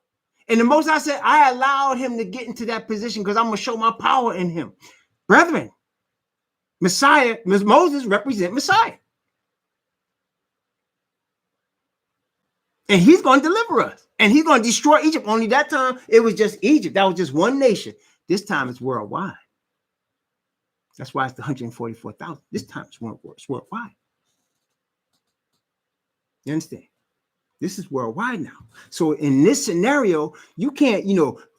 And the Most High said, I allowed him to get into that position because I'm going to show my power in him. Brethren, Moses represents Messiah. And he's going to deliver us. And he's going to destroy Egypt. Only that time, it was just Egypt. That was just one nation. This time, it's worldwide. That's why it's the 144,000. This time, it's worldwide. You understand? This is worldwide now. So in this scenario, you can't,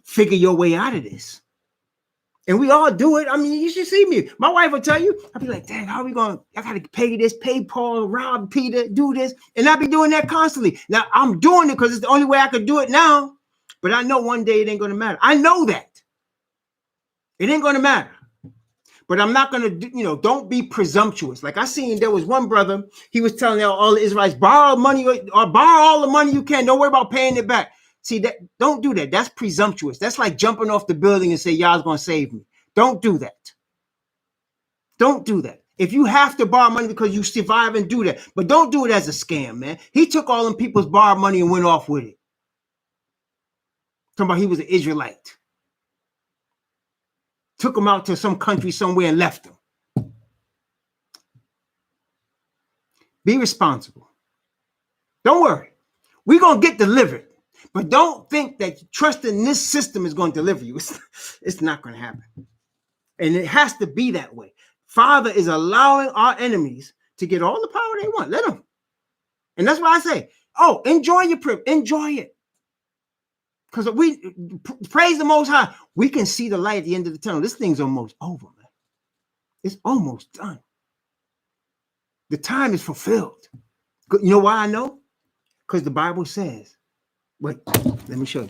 figure your way out of this. And we all do it. I mean, you should see me. My wife will tell you, I'll be like, dang, how are we going? I got to pay this, pay Paul, rob Peter, do this. And I'll be doing that constantly. Now, I'm doing it because it's the only way I could do it now. But I know one day it ain't going to matter. I know that. It ain't going to matter. But I'm not going to, don't be presumptuous. Like I seen there was one brother, he was telling all the Israelites, borrow money or borrow all the money you can. Don't worry about paying it back. See, don't do that. That's presumptuous. That's like jumping off the building and say, y'all's going to save me. Don't do that. Don't do that. If you have to borrow money because you survive and do that, but don't do it as a scam, man. He took all them people's borrowed money and went off with it. Talking about he was an Israelite. Took them out to some country somewhere and left them. Be responsible. Don't worry. We're going to get delivered. But don't think that trusting this system is going to deliver you. It's not going to happen. And it has to be that way. Father is allowing our enemies to get all the power they want. Let them. And that's why I say, enjoy your privilege. Enjoy it. Because we praise the Most High. We can see the light at the end of the tunnel. This thing's almost over, man. It's almost done. The time is fulfilled. You know why I know? Because the Bible says, wait, let me show you.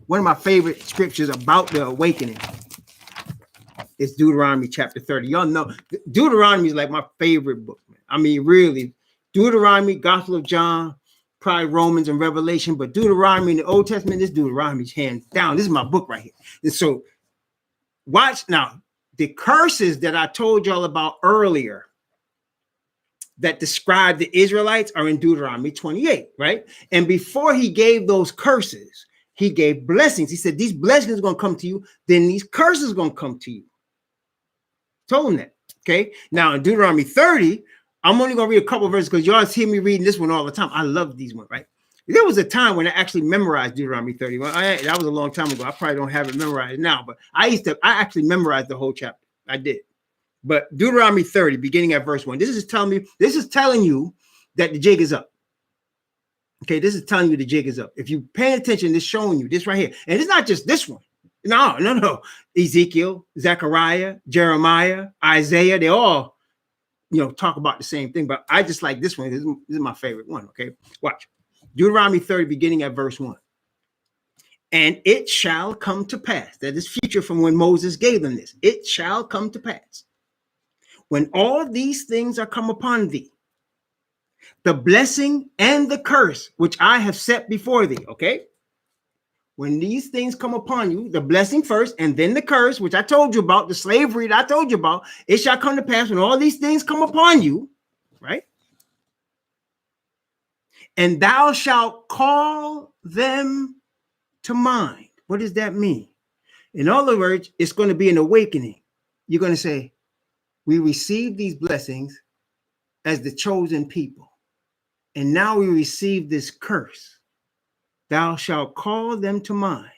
One of my favorite scriptures about the awakening is Deuteronomy chapter 30. Y'all know Deuteronomy is like my favorite book, man. I mean, really, Deuteronomy, Gospel of John, probably Romans and Revelation, but Deuteronomy in the Old Testament, this Deuteronomy's hands down. This is my book right here. And so watch now, the curses that I told y'all about earlier that describe the Israelites are in Deuteronomy 28, right? And before he gave those curses, he gave blessings. He said, these blessings are going to come to you, then these curses are going to come to you. Told him that, okay? Now in Deuteronomy 30, I'm only going to read a couple of verses because y'all see me reading this one all the time. I love these ones, right? There was a time when I actually memorized Deuteronomy 30. That was a long time ago. I probably don't have it memorized now, but I actually memorized the whole chapter. I did. But Deuteronomy 30, beginning at verse 1, this is telling you that the jig is up. Okay, this is telling you the jig is up. If you pay attention, this is showing you this right here. And it's not just this one. No. Ezekiel, Zechariah, Jeremiah, Isaiah, they all, talk about the same thing. But I just like this one. This is my favorite one, okay? Watch. Deuteronomy 30, beginning at verse 1. And it shall come to pass. That is future from when Moses gave them this. It shall come to pass. When all these things are come upon thee, the blessing and the curse, which I have set before thee. Okay. When these things come upon you, the blessing first, and then the curse, which I told you about, the slavery that I told you about, it shall come to pass when all these things come upon you, right? And thou shalt call them to mind. What does that mean? In other words, it's going to be an awakening. You're going to say, we received these blessings as the chosen people, and now we receive this curse. Thou shalt call them to mind.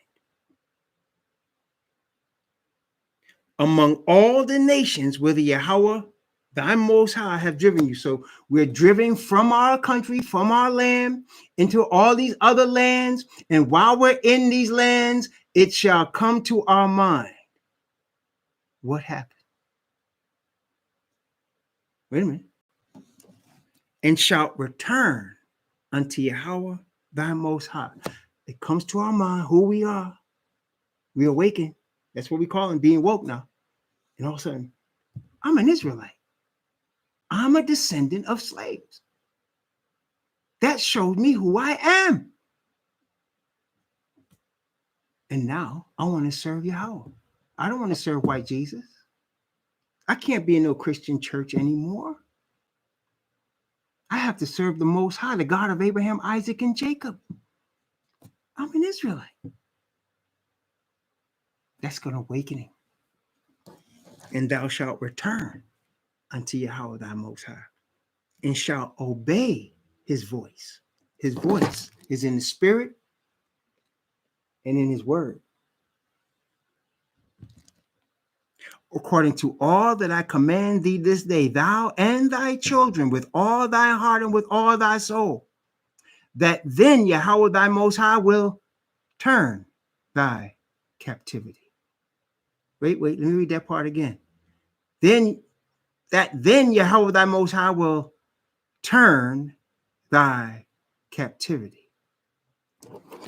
Among all the nations whither Yahweh, thy Most High, have driven you. So we're driven from our country, from our land, into all these other lands. And while we're in these lands, it shall come to our mind. What happened? Wait a minute. And shalt return unto Yahweh, thy Most High. It comes to our mind who we are. We awaken. That's what we call it, being woke now. And all of a sudden, I'm an Israelite. I'm a descendant of slaves. That showed me who I am. And now I want to serve Yahweh. I don't want to serve white Jesus. I can't be in no Christian church anymore. I have to serve the Most High, the God of Abraham, Isaac, and Jacob. I'm an Israelite. That's an awakening. And thou shalt return unto Yahweh thy Most High, and shalt obey his voice. His voice is in the spirit and in his word. According to all that I command thee this day, thou and thy children, with all thy heart and with all thy soul, that then Yahweh thy Most High will turn thy captivity. Wait, let me read that part again. Then Yahweh thy Most High will turn thy captivity.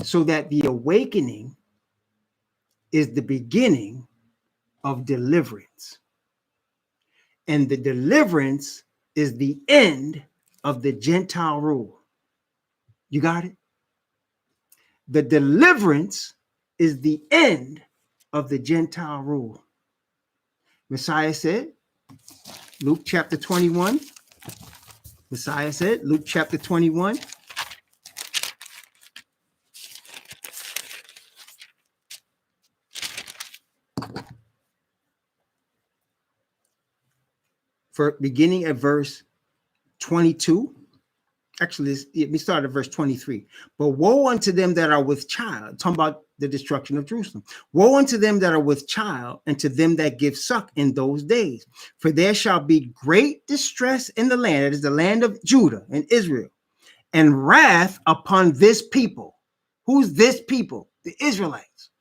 So that the awakening is the beginning of deliverance. And the deliverance is the end of the Gentile rule. You got it? The deliverance is the end of the Gentile rule. Messiah said, Luke chapter 21. Messiah said, Luke chapter 21. For beginning at verse 22. Actually, let me start at verse 23. But woe unto them that are with child, talking about the destruction of Jerusalem. Woe unto them that are with child, and to them that give suck in those days. For there shall be great distress in the land, that is the land of Judah and Israel, and wrath upon this people. Who's this people? The Israelites.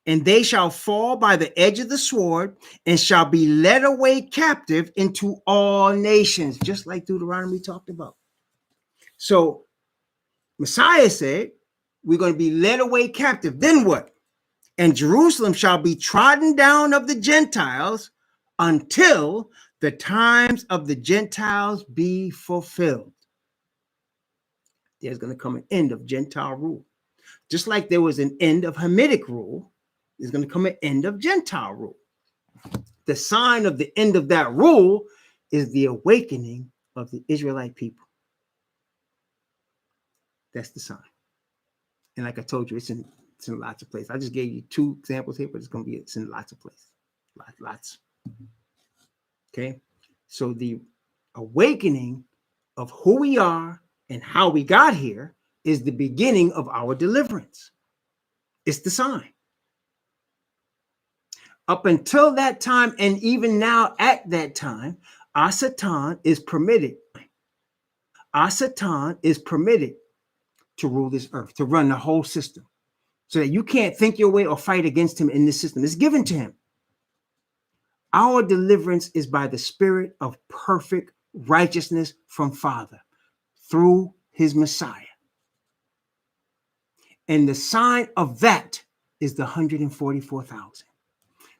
And they shall fall by the edge of the sword, and shall be led away captive into all nations, just like Deuteronomy talked about. So Messiah said, we're going to be led away captive. Then what? And Jerusalem shall be trodden down of the Gentiles until the times of the Gentiles be fulfilled. There's going to come an end of Gentile rule. Just like there was an end of Hamitic rule, there's going to come an end of Gentile rule. The sign of the end of that rule is the awakening of the Israelite people. That's the sign. And like I told you, it's in lots of places. I just gave you 2 examples here, but it's in lots of places. Lots. Okay. So the awakening of who we are and how we got here is the beginning of our deliverance. It's the sign. Up until that time, and even now at that time, Asatan is permitted. Asatan is permitted to rule this earth, to run the whole system, so that you can't think your way or fight against him in this system. It's given to him. Our deliverance is by the spirit of perfect righteousness from Father through his Messiah. And the sign of that is the 144,000.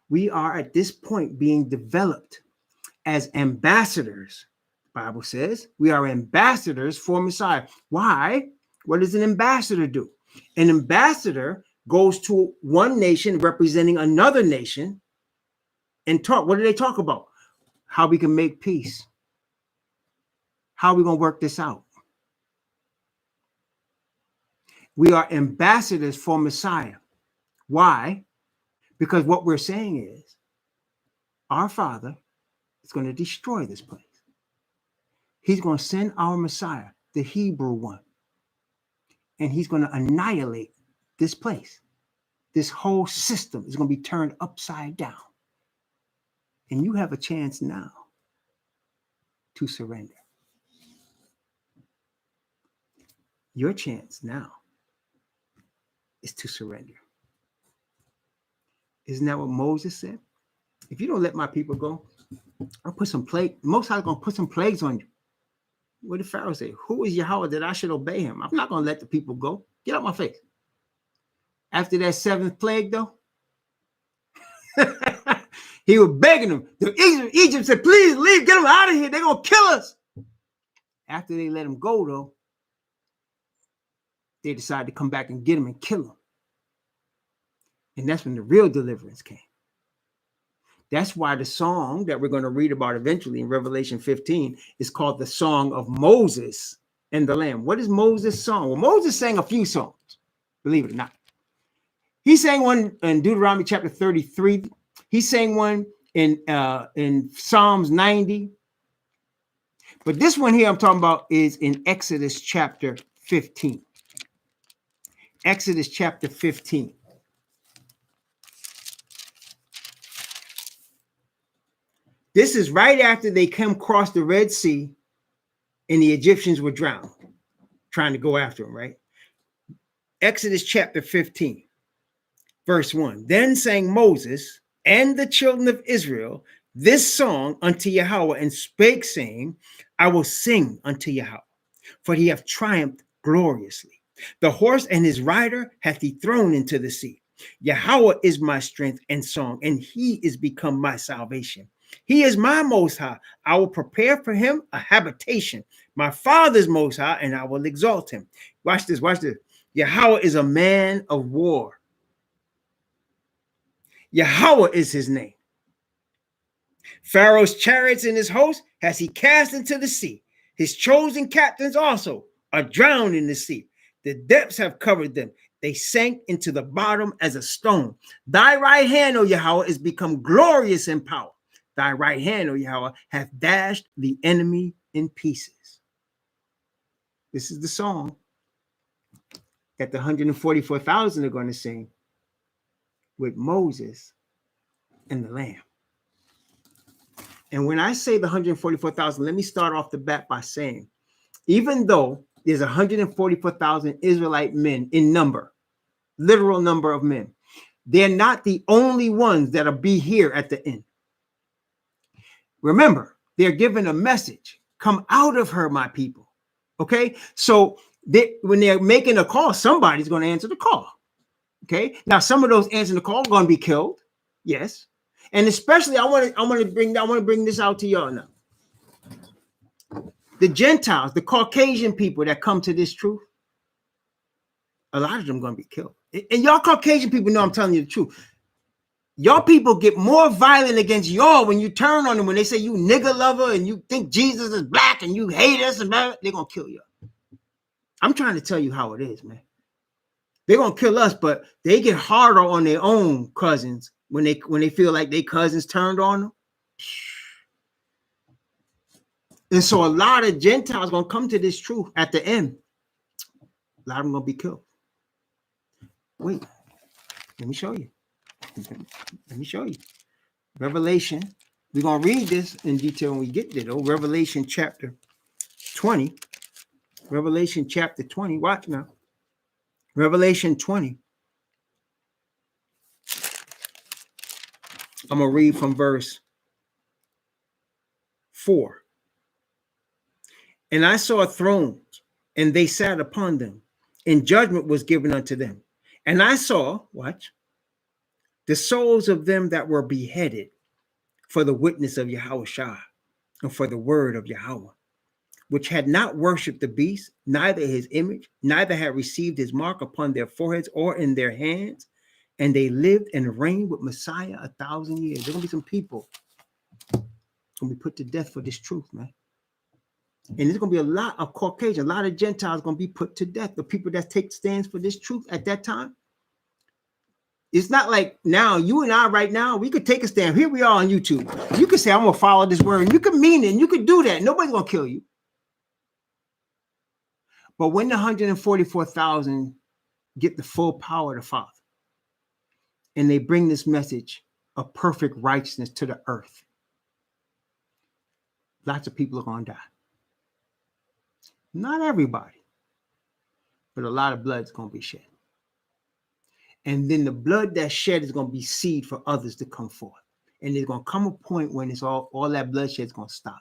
We are at this point being developed as ambassadors Bible says we are ambassadors for Messiah. Why? What does an ambassador do? An ambassador goes to one nation representing another nation and talk. What do they talk about? How we can make peace. How are we going to work this out? We are ambassadors for Messiah. Why? Because what we're saying is our Father is going to destroy this place. He's going to send our Messiah, the Hebrew one, and he's going to annihilate this place. This whole system is going to be turned upside down. And you have a chance now to surrender. Your chance now is to surrender. Isn't that what Moses said? If you don't let my people go, I'll put some plague. Most High is going to put some plagues on you. What did Pharaoh say? Who is Yahweh that I should obey him? I'm not going to let the people go. Get out my face. After that seventh plague, though, he was begging them. Egypt said, please leave, get them out of here. They're going to kill us. After they let him go, though, they decided to come back and get him and kill him. And that's when the real deliverance came. That's why the song that we're going to read about eventually in Revelation 15 is called the Song of Moses and the Lamb. What is Moses' song? Well, Moses sang a few songs, believe it or not. He sang one in Deuteronomy chapter 33. He sang one in Psalms 90. But this one here I'm talking about is in Exodus chapter 15. Exodus chapter 15. This is right after they came across the Red Sea and the Egyptians were drowned, trying to go after them, right? Exodus chapter 15, verse 1. Then sang Moses and the children of Israel this song unto Yahweh, and spake, saying, I will sing unto Yahweh, for he hath triumphed gloriously. The horse and his rider hath he thrown into the sea. Yahweh is my strength and song, and he is become my salvation. He is my Most High. I will prepare for him a habitation. My Father's Most High, and I will exalt him. Watch this, watch this. Yahweh is a man of war. Yahweh is his name. Pharaoh's chariots and his host has he cast into the sea. His chosen captains also are drowned in the sea. The depths have covered them. They sank into the bottom as a stone. Thy right hand, O Yahweh, is become glorious in power. Thy right hand, O Yahweh, hath dashed the enemy in pieces. This is the song that the 144,000 are going to sing with Moses and the Lamb. And when I say the 144,000, let me start off the bat by saying, even though there's 144,000 Israelite men in number, literal number of men, they're not the only ones that'll be here at the end. Remember, they're given a message. Come out of her, my people. Okay? So when they're making a call, somebody's going to answer the call. Okay? Now, some of those answering the call are going to be killed. Yes. And especially, I want to bring this out to y'all now. The Gentiles, the Caucasian people that come to this truth, a lot of them are going to be killed. And y'all Caucasian people know I'm telling you the truth. Y'all people get more violent against y'all when you turn on them, when they say you nigger lover and you think Jesus is black and you hate us and blah, they're going to kill you. I'm trying to tell you how it is, man. They're going to kill us, but they get harder on their own cousins when they feel like their cousins turned on them. And so a lot of Gentiles going to come to this truth at the end. A lot of them going to be killed. Wait, let me show you. Let me show you. Revelation. We're going to read this in detail when we get there, though. Revelation chapter 20. Revelation chapter 20. Watch now. Revelation 20. I'm going to read from verse 4. And I saw thrones, and they sat upon them, and judgment was given unto them. And I saw, watch, the souls of them that were beheaded for the witness of Yahushua and for the word of Yahweh, which had not worshipped the beast, neither his image, neither had received his mark upon their foreheads or in their hands. And they lived and reigned with Messiah 1,000 years. There's going to be some people going to be put to death for this truth, man. And there's going to be a lot of Caucasians, a lot of Gentiles going to be put to death. The people that take stands for this truth at that time. It's not like now, you and I right now, we could take a stand. Here we are on YouTube. You can say, I'm going to follow this word. And you can mean it. And you can do that. Nobody's going to kill you. But when the 144,000 get the full power of the Father, and they bring this message of perfect righteousness to the earth, lots of people are going to die. Not everybody, but a lot of blood is going to be shed. And then the blood that's shed is going to be seed for others to come forth. And there's going to come a point when it's all that bloodshed is going to stop.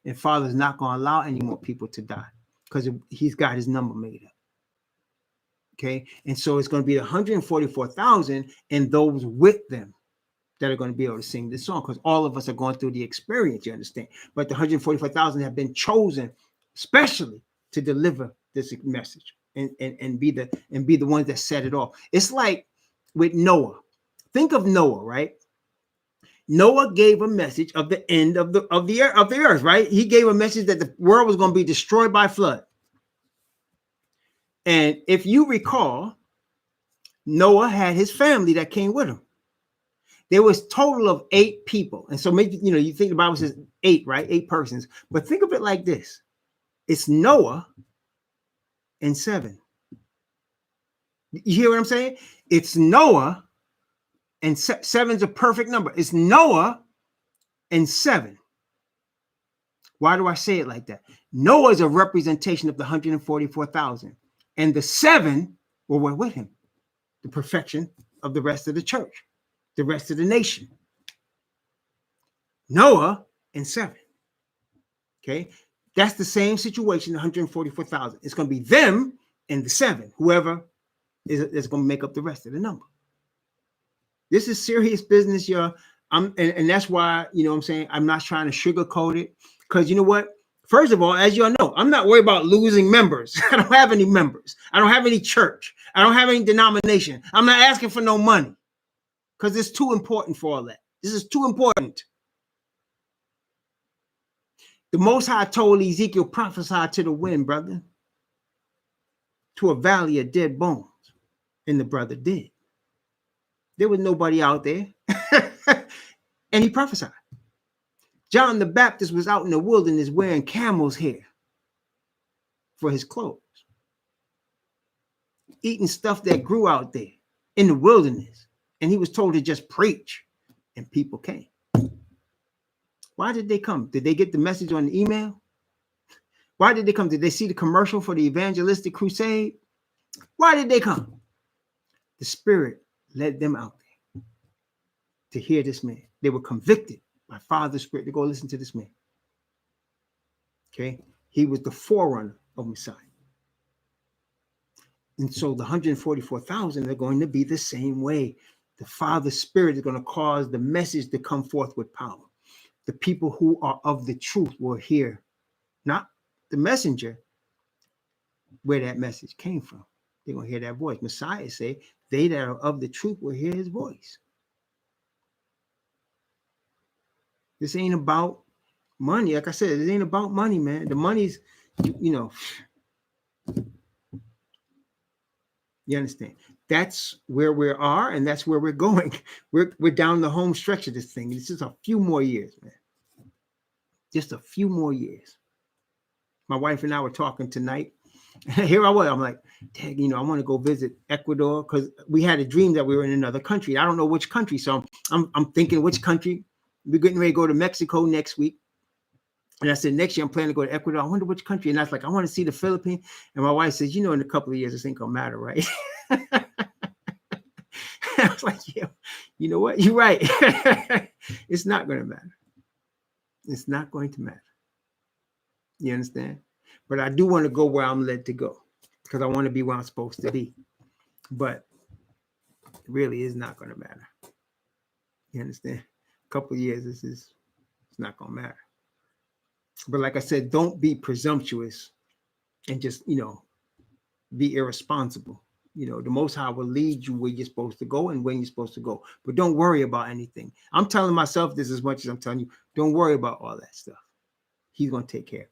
And Father's not going to allow any more people to die because he's got his number made up. Okay. And so it's going to be 144,000 and those with them that are going to be able to sing this song, because all of us are going through the experience, you understand. But the 144,000 have been chosen especially to deliver this message and be the ones that set it off. It's like with Noah. Think of Noah, right? Noah gave a message of the end of the earth, right? He gave a message that the world was going to be destroyed by flood. And if you recall, Noah had his family that came with him. There was total of 8 people. And so maybe, you think the Bible says 8, right? 8 persons. But think of it like this. It's Noah and 7. You hear what I'm saying? It's Noah and 7's a perfect number. It's Noah and 7. Why do I say it like that? Noah is a representation of the 144,000. And the 7 were with him. The perfection of the rest of the church, the rest of the nation. Noah and 7. Okay. That's the same situation, 144,000. It's going to be them and the 7, whoever is going to make up the rest of the number. This is serious business, y'all. And that's why, I'm saying, I'm not trying to sugarcoat it, because you know what? First of all, as y'all know, I'm not worried about losing members. I don't have any members. I don't have any church. I don't have any denomination. I'm not asking for no money because it's too important for all that. This is too important. The Most High told Ezekiel, prophesy to the wind, brother, to a valley of dead bones. And the brother did. There was nobody out there. And he prophesied. John the Baptist was out in the wilderness wearing camel's hair for his clothes, eating stuff that grew out there in the wilderness. And he was told to just preach, and people came. Why did they come? Did they get the message on the email? Why did they come? Did they see the commercial for the evangelistic crusade? Why did they come? The Spirit led them out there to hear this man. They were convicted by Father's Spirit to go listen to this man. Okay. He was the forerunner of Messiah. And so the 144,000 are going to be the same way. The Father's Spirit is going to cause the message to come forth with power. The people who are of the truth will hear, not the messenger, where that message came from. They're going to hear that voice. Messiah say, they that are of the truth will hear his voice. This ain't about money. Like I said, it ain't about money, man. The money's, you understand? That's where we are, and that's where we're going. We're down the home stretch of this thing. It's just a few more years, man. Just a few more years. My wife and I were talking tonight. Here I was. I'm like, dang, I want to go visit Ecuador, because we had a dream that we were in another country. I don't know which country, so I'm thinking which country. We're getting ready to go to Mexico next week. And I said, next year I'm planning to go to Ecuador. I wonder which country. And I was like, I want to see the Philippines. And my wife says, in a couple of years, this ain't going to matter, right? I was like, yeah, you know what? You're right. It's not going to matter. It's not going to matter. You understand? But I do want to go where I'm led to go, because I want to be where I'm supposed to be. But it really is not going to matter. You understand? A couple of years, it's not going to matter. But like I said, don't be presumptuous and just, be irresponsible. The Most High will lead you where you're supposed to go and when you're supposed to go. But don't worry about anything. I'm telling myself this as much as I'm telling you. Don't worry about all that stuff. He's going to take care of it.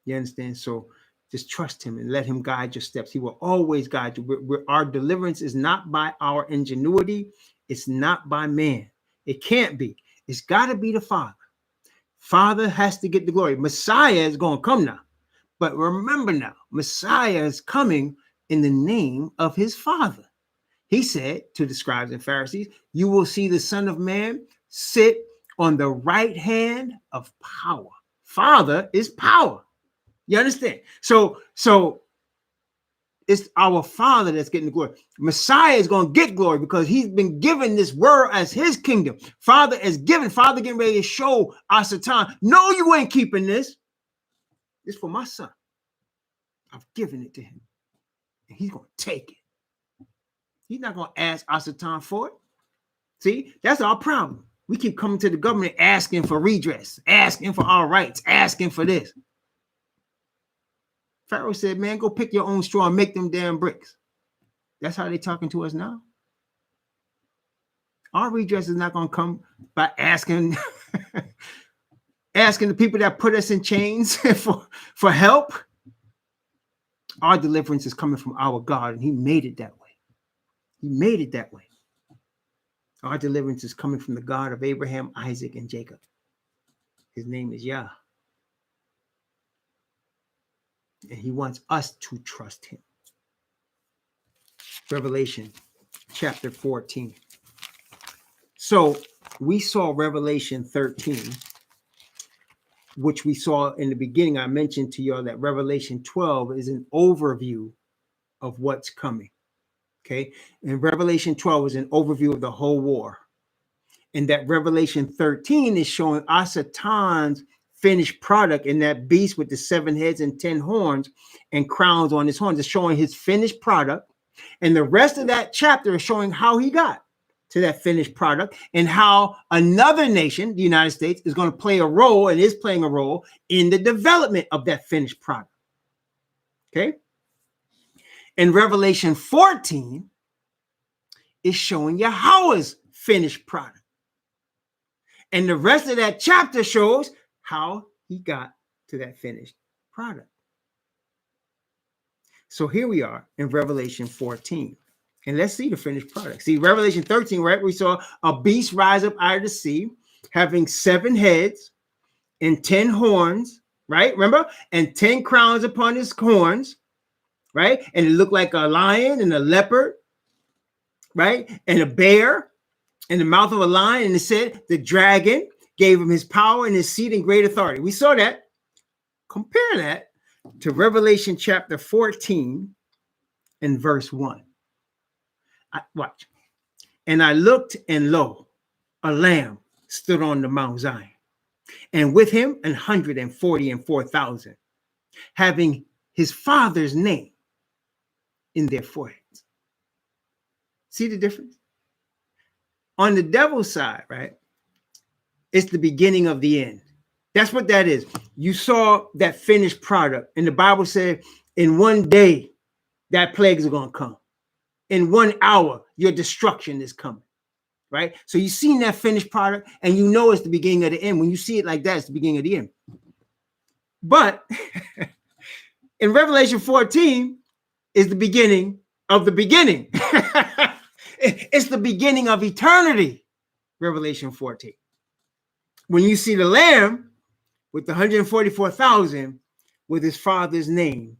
You understand? So just trust him and let him guide your steps. He will always guide you. Our deliverance is not by our ingenuity. It's not by man. It can't be. It's got to be the Father. Father has to get the glory. Messiah is going to come now. But remember now, Messiah is coming in the name of his Father. He said to the scribes and Pharisees, you will see the Son of Man sit on the right hand of power. Father is power. You understand? So it's our Father that's getting the glory. Messiah is going to get glory because he's been given this world as his kingdom. Father is given. Father getting ready to show Asatan, no, you ain't keeping this. It's for my son. I've given it to him. And he's going to take it. He's not going to ask Asatan for it. See, that's our problem. We keep coming to the government asking for redress, asking for our rights, asking for this. Pharaoh said, man, go pick your own straw and make them damn bricks. That's how they're talking to us now. Our redress is not going to come by asking the people that put us in chains for help. Our deliverance is coming from our God, and he made it that way. He made it that way. Our deliverance is coming from the God of Abraham, Isaac, and Jacob. His name is Yah. And he wants us to trust him. Revelation chapter 14. So we saw Revelation 13, which we saw in the beginning. I mentioned to y'all that Revelation 12 is an overview of what's coming. Okay. And Revelation 12 is an overview of the whole war. And that Revelation 13 is showing Asatan's finished product, in that beast with the 7 heads and 10 horns and crowns on his horns. Is showing his finished product. And the rest of that chapter is showing how he got to that finished product and how another nation, the United States, is going to play a role and is playing a role in the development of that finished product. Okay. And Revelation 14 is showing Yahweh's finished product. And the rest of that chapter shows how he got to that finished product. So here we are in Revelation 14. And let's see the finished product. See, Revelation 13, right? We saw a beast rise up out of the sea, having 7 heads and 10 horns, right? Remember? And 10 crowns upon his horns, right? And it looked like a lion and a leopard, right? And a bear in the mouth of a lion. And it said the dragon gave him his power and his seat and great authority. We saw that. Compare that to Revelation chapter 14 and verse 1. Watch. And I looked, and lo, a lamb stood on the Mount Zion, and with him 144,000, having his father's name in their foreheads. See the difference? On the devil's side, right? It's the beginning of the end. That's what that is. You saw that finished product. And the Bible said in one day, that plague is going to come. In 1 hour, your destruction is coming. Right? So you've seen that finished product and you know it's the beginning of the end. When you see it like that, it's the beginning of the end. But in Revelation 14 is the beginning of the beginning. It's the beginning of eternity. Revelation 14. When you see the Lamb with the 144,000 with his father's name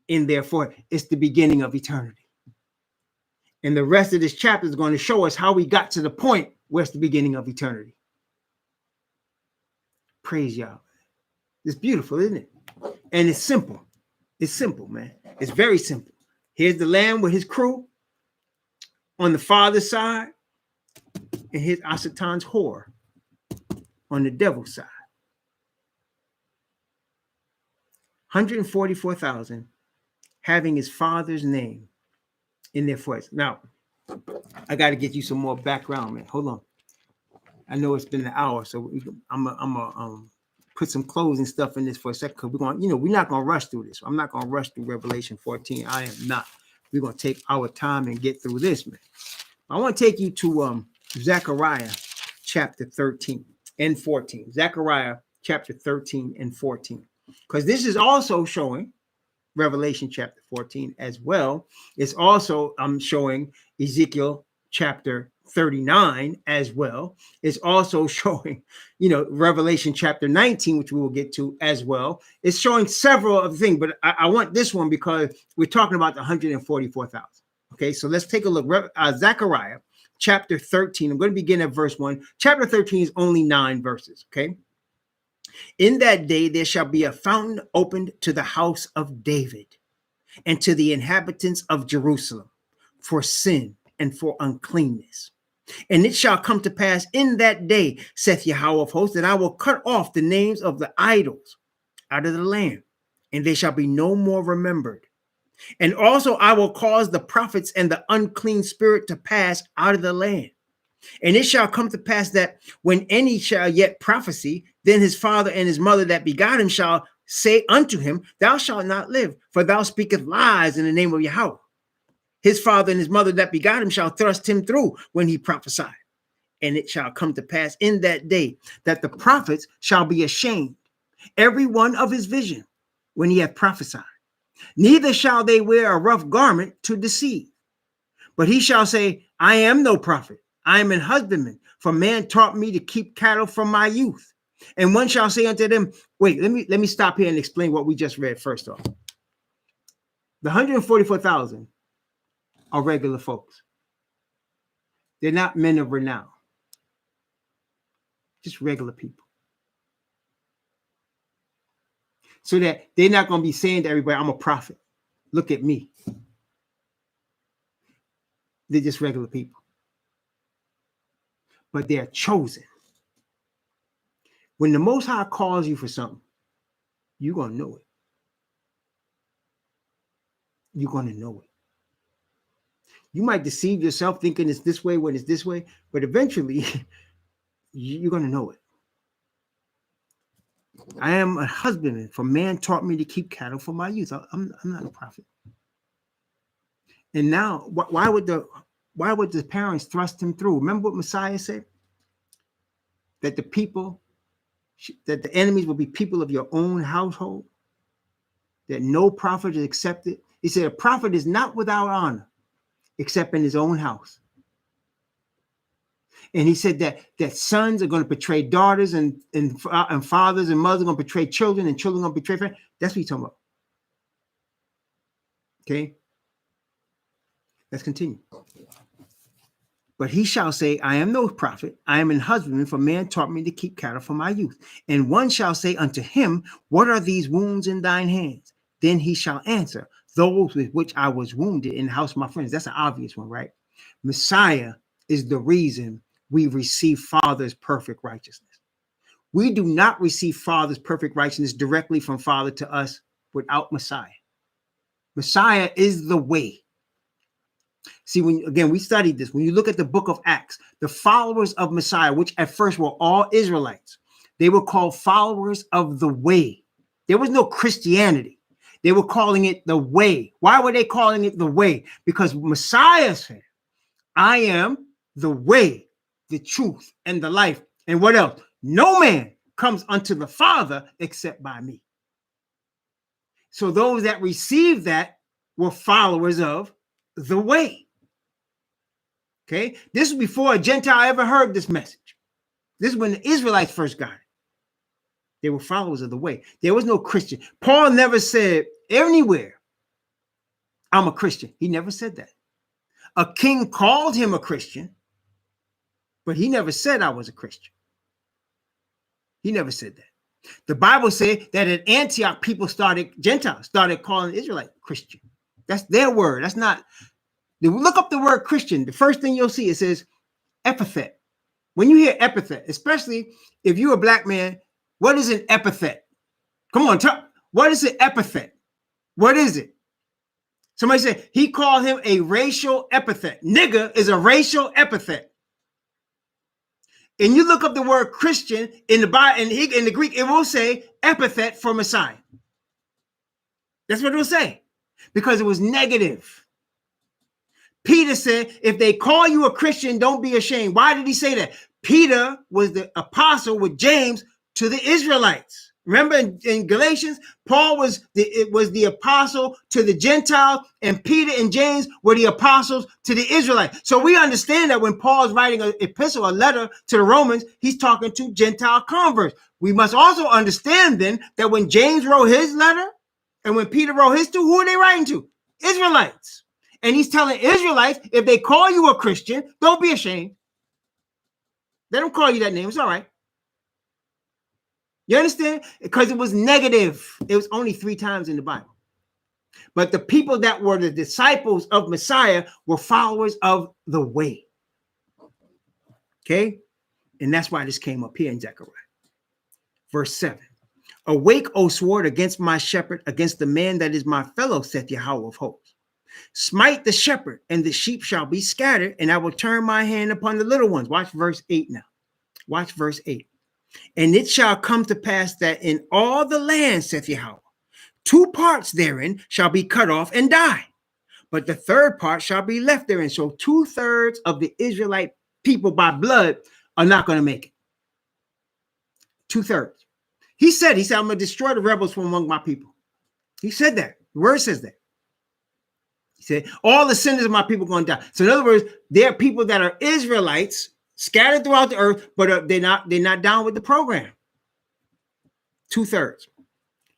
in their forehead, it's the beginning of eternity. And the rest of this chapter is going to show us how we got to the point where it's the beginning of eternity. Praise Yahweh. It's beautiful, isn't it? And it's simple. It's simple, man. It's very simple. Here's the Lamb with his crew on the father's side, and here's Asatan's whore on the devil's side. 144,000 having his father's name in their foreheads. Now, I got to get you some more background, man. Hold on. I know it's been an hour, so I'm put some closing stuff in this for a second, because we're going, we're not going to rush through this. I'm not going to rush through Revelation 14. I am not. We're going to take our time and get through this, man. I want to take you to Zechariah chapter 13 and 14. Zechariah chapter 13 and 14. Because this is also showing Revelation chapter 14 as well. It's also showing Ezekiel chapter 39 as well. It's also showing, Revelation chapter 19, which we will get to as well. It's showing several of the things, but I want this one because we're talking about the 144,000. Okay, so let's take a look. Zechariah chapter 13. I'm going to begin at verse 1. Chapter 13 is only 9 verses. Okay. In that day there shall be a fountain opened to the house of David and to the inhabitants of Jerusalem for sin and for uncleanness. And it shall come to pass in that day, saith Yahweh of hosts, that I will cut off the names of the idols out of the land, and they shall be no more remembered. And also I will cause the prophets and the unclean spirit to pass out of the land. And it shall come to pass that when any shall yet prophesy, then his father and his mother that begot him shall say unto him, thou shalt not live, for thou speakest lies in the name of Yahweh. His father and his mother that begot him shall thrust him through when he prophesied. And it shall come to pass in that day that the prophets shall be ashamed, every one of his vision, when he hath prophesied. Neither shall they wear a rough garment to deceive. But he shall say, I am no prophet. I am an husbandman, for man taught me to keep cattle from my youth. And one shall say unto them, wait, let me stop here and explain what we just read first off. The 144,000 are regular folks. They're not men of renown. Just regular people. So that they're not going to be saying to everybody, I'm a prophet. Look at me. They're just regular people. But they're chosen. When the Most High calls you for something, you're going to know it. You're going to know it. You might deceive yourself thinking it's this way when it's this way, but eventually you're going to know it. I am a husbandman, for man taught me to keep cattle for my youth. I'm not a prophet. And now, why would the parents thrust him through? Remember what Messiah said? That that the enemies will be people of your own household, that no prophet is accepted. He said, a prophet is not without honor, except in his own house. And he said that sons are going to betray daughters, and fathers and mothers are going to betray children, and children are going to betray friends. That's what he's talking about. Okay. Let's continue. But he shall say, I am no prophet. I am an husbandman, for man taught me to keep cattle for my youth. And one shall say unto him, what are these wounds in thine hands? Then he shall answer, those with which I was wounded in the house of my friends. That's an obvious one, right? Messiah is the reason we receive Father's perfect righteousness. We do not receive Father's perfect righteousness directly from Father to us without Messiah. Messiah is the way. See, we studied this. When you look at the book of Acts, the followers of Messiah, which at first were all Israelites, they were called followers of the way. There was no Christianity. They were calling it the way. Why were they calling it the way? Because Messiah said, I am the way, the truth, and the life. And what else? No man comes unto the Father except by me. So those that received that were followers of the way. Okay, this was before a Gentile ever heard this message. This is when the Israelites first got it. They were followers of the way. There was no Christian. Paul never said anywhere, I'm a Christian. He never said that. A king called him a Christian, but he never said I was a Christian. He never said that. The Bible said that at Antioch, Gentiles started calling Israelite Christian. That's their word. That's not. Look up the word Christian. The first thing you'll see, it says epithet. When you hear epithet, especially if you're a black man, what is an epithet? Come on, what is an epithet? What is it? Somebody said he called him a racial epithet. Nigger is a racial epithet. And you look up the word Christian in the Bible, in the Greek, it will say epithet for Messiah. That's what it will say, because it was negative. Peter said, if they call you a Christian, don't be ashamed. Why did he say that? Peter was the apostle with James to the Israelites. Remember in Galatians, Paul was the apostle to the Gentiles, and Peter and James were the apostles to the Israelites. So we understand that when Paul's writing an epistle, a letter to the Romans, he's talking to Gentile converts. We must also understand then that when James wrote his letter and when Peter wrote his two, who are they writing to? Israelites. And he's telling Israelites, if they call you a Christian, don't be ashamed. They don't call you that name. It's all right. You understand? Because it was negative. It was only 3 times in the Bible. But the people that were the disciples of Messiah were followers of the way. Okay? And that's why this came up here in Zechariah. Verse 7. Awake, O sword, against my shepherd, against the man that is my fellow, saith Yahweh of hosts. Smite the shepherd, and the sheep shall be scattered, and I will turn my hand upon the little ones. Watch verse 8 now. Watch verse 8. And it shall come to pass that in all the land, saith Yahweh, 2 parts therein shall be cut off and die, but the 3rd part shall be left therein. So 2/3 of the Israelite people by blood are not going to make it. 2/3. He said, I'm going to destroy the rebels from among my people. He said that. The word says that. He said, all the sinners of my people are going to die. So in other words, there are people that are Israelites scattered throughout the earth, but they're not down with the program. 2/3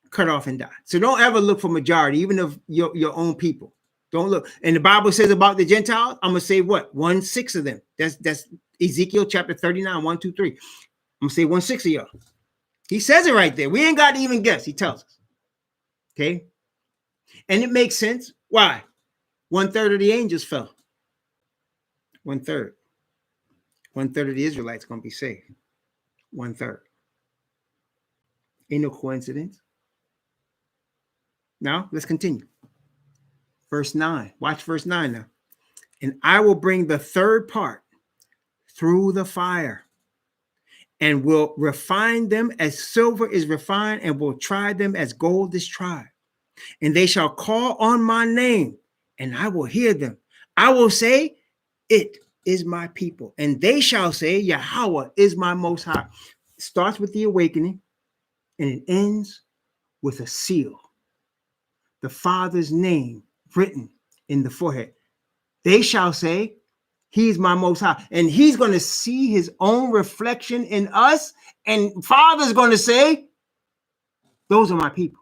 cut off and die. So don't ever look for majority, even of your own people. Don't look. And the Bible says about the Gentiles, I'm gonna say what? 1/6 of them. That's Ezekiel chapter 39, 1, 2, 3. I'm gonna say 1/6 of y'all. He says it right there. We ain't got to even guess. He tells us. Okay. And it makes sense. Why? 1/3 of the angels fell. 1/3. 1/3 of the Israelites going to be saved. 1/3. Ain't no coincidence. Now, let's continue. Verse 9. Watch verse 9 now. And I will bring the 3rd part through the fire, and will refine them as silver is refined, and will try them as gold is tried. And they shall call on my name, and I will hear them. I will say, it is my people. And they shall say, Yahweh is my most high. It starts with the awakening, and it ends with a seal. The Father's name written in the forehead. They shall say, he is my most high. And he's going to see his own reflection in us. And Father's going to say, those are my people.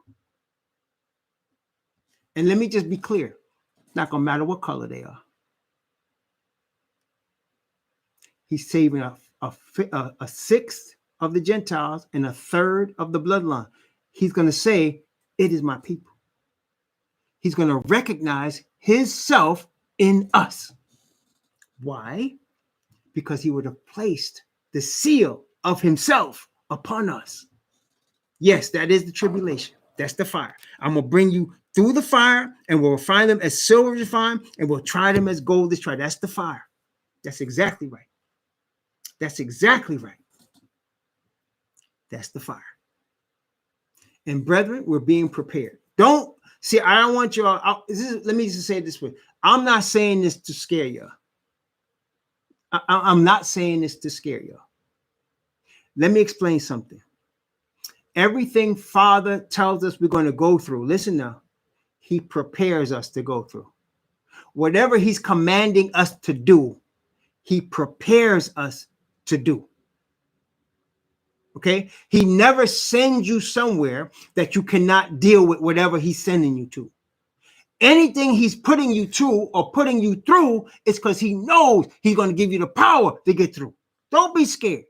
And let me just be clear. It's not going to matter what color they are. He's saving a 1/6 of the Gentiles and 1/3 of the bloodline. He's going to say, it is my people. He's going to recognize his self in us. Why? Because he would have placed the seal of himself upon us. Yes, that is the tribulation. That's the fire. I'm going to bring you through the fire, and we'll refine them as silver is refined, and we'll try them as gold is tried. That's the fire. That's exactly right. That's exactly right. That's the fire. And brethren, we're being prepared. Don't see, I don't want y'all. Let me just say it this way. I'm not saying this to scare y'all. I'm not saying this to scare y'all. Let me explain something. Everything Father tells us we're going to go through, listen now, he prepares us to go through. Whatever he's commanding us to do, he prepares us to do. Okay? He never sends you somewhere that you cannot deal with whatever he's sending you to. Anything he's putting you to or putting you through is because he knows he's going to give you the power to get through. Don't be scared.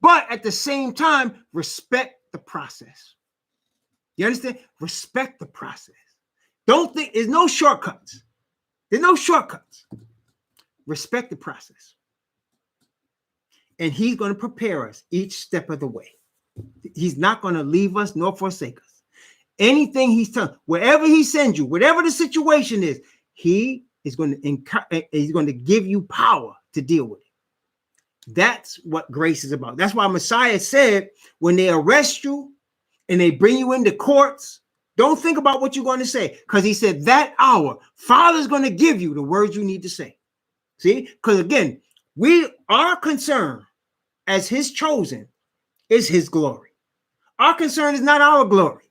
But at the same time, respect the process. You understand? Respect the process. Don't think there's no shortcuts. There's no shortcuts. Respect the process. And he's going to prepare us each step of the way. He's not going to leave us nor forsake us. Anything he's telling, wherever he sends you, whatever the situation is, he is going to give you power to deal with it. That's what grace is about. That's why Messiah said, when they arrest you and they bring you into courts, don't think about what you're going to say, because he said that hour, Father's going to give you the words you need to say. See, because again, our concern as his chosen is his glory. Our concern is not our glory.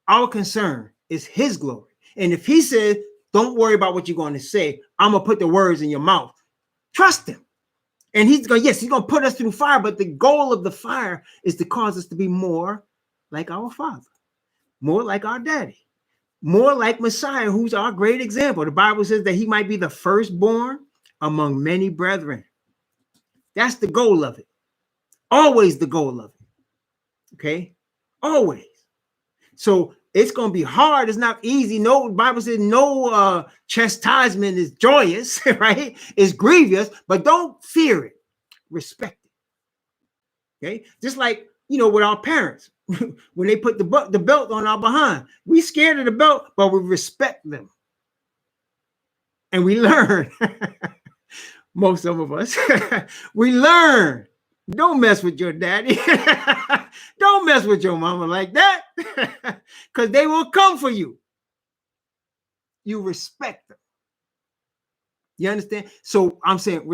Our concern is his glory. And if he said, don't worry about what you're going to say, I'm going to put the words in your mouth, trust him. And he's going to put us through fire, but the goal of the fire is to cause us to be more like our Father, more like our daddy, more like Messiah, who's our great example. The Bible says that he might be the firstborn among many brethren. That's the goal of it. Always the goal of it. Okay? Always. So it's going to be hard. It's not easy. No, the Bible says no chastisement is joyous, right? It's grievous, but don't fear it. Respect it. Okay? Just like, with our parents, when they put the belt on our behind, we scared of the belt, but we respect them. And we learn, most of us, we learn, don't mess with your daddy. Don't mess with your mama like that, because they will come for you. You respect them. You understand? So I'm saying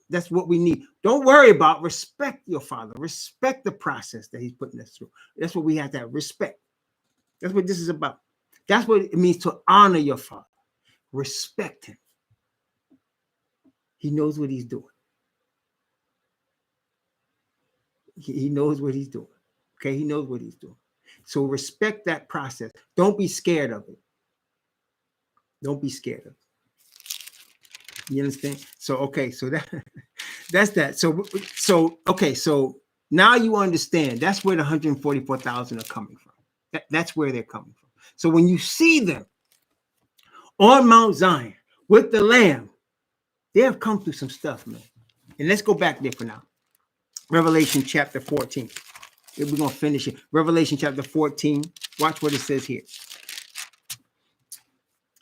that's what we need. Don't worry about, respect your father. Respect the process that he's putting us through. That's what we have to have, respect. That's what this is about. That's what it means to honor your father. Respect him. He knows what he's doing. He knows what he's doing. Okay, he knows what he's doing. So respect that process. Don't be scared of it. Don't be scared of it. You understand? So okay, so that's that. So now you understand. That's where the 144,000 are coming from. That's where they're coming from. So when you see them on Mount Zion with the Lamb, they have come through some stuff, man. And let's go back there for now. Revelation chapter 14. We're going to finish it. Revelation chapter 14. Watch what it says here.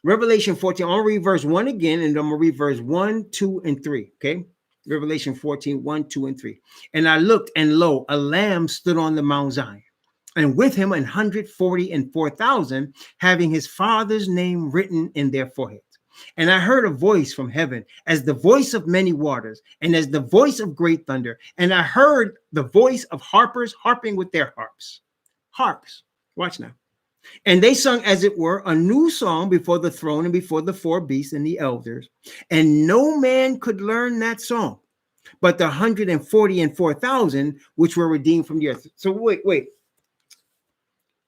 Revelation 14. I'm going to read verse 1 again, and I'm going to read verse 1, 2, and 3. Okay? Revelation 14, 1, 2, and 3. And I looked, and lo, a lamb stood on the Mount Zion, and with him 144,000, having his father's name written in their foreheads. And I heard a voice from heaven, as the voice of many waters, and as the voice of great thunder. And I heard the voice of harpers harping with their harps. Harps. Watch now. And they sung, as it were, a new song before the throne and before the four beasts and the elders. And no man could learn that song, but the 144,000 which were redeemed from the earth. So wait.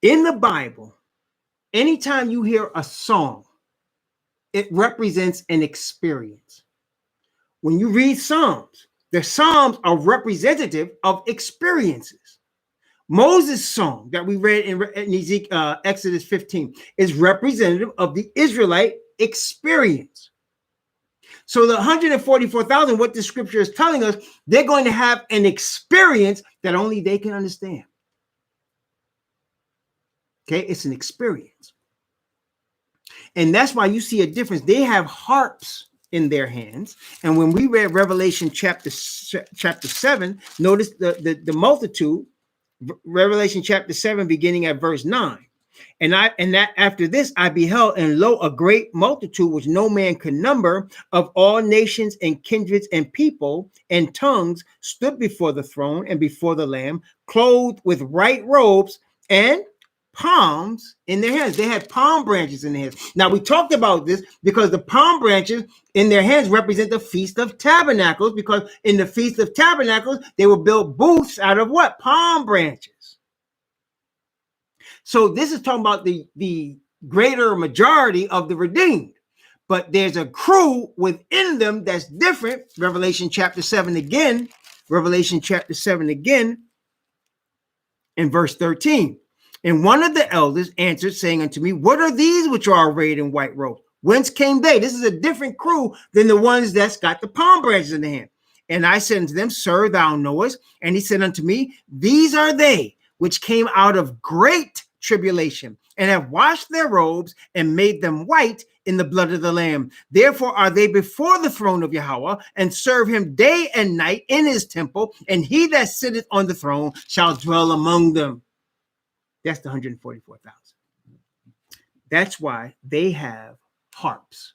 In the Bible, anytime you hear a song, it represents an experience. When you read Psalms, the Psalms are representative of experiences. Moses' song that we read in Exodus 15 is representative of the Israelite experience. So the 144,000, what the scripture is telling us, they're going to have an experience that only they can understand. Okay, it's an experience. And that's why you see a difference. They have harps in their hands. And when we read Revelation chapter 7, notice the multitude, Revelation chapter 7, beginning at verse 9. And after this I beheld, and lo, a great multitude which no man could number, of all nations and kindreds and people and tongues, stood before the throne and before the Lamb, clothed with white robes and palms in their hands. They had palm branches in their hands. Now we talked about this because the palm branches in their hands represent the Feast of Tabernacles, because in the Feast of Tabernacles they will build booths out of what? Palm branches. So this is talking about the greater majority of the redeemed, but there's a crew within them that's different. Revelation chapter 7 again, in verse 13. And one of the elders answered, saying unto me, what are these which are arrayed in white robes? Whence came they? This is a different crew than the ones that's got the palm branches in the hand. And I said unto them, Sir, thou knowest. And he said unto me, these are they which came out of great tribulation and have washed their robes and made them white in the blood of the Lamb. Therefore are they before the throne of Yahweh, and serve him day and night in his temple, and he that sitteth on the throne shall dwell among them. That's the 144,000. That's why they have harps.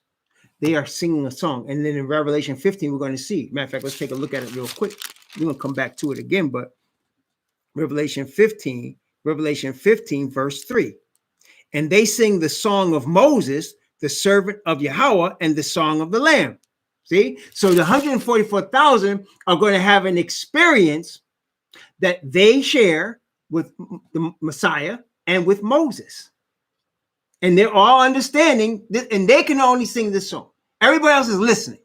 They are singing a song. And then in Revelation 15, we're going to see. Matter of fact, let's take a look at it real quick. We're going to come back to it again, but Revelation 15, verse 3. And they sing the song of Moses, the servant of Yahweh, and the song of the Lamb. See? So the 144,000 are going to have an experience that they share with the Messiah and with Moses. And they're all understanding this, and they can only sing this song. Everybody else is listening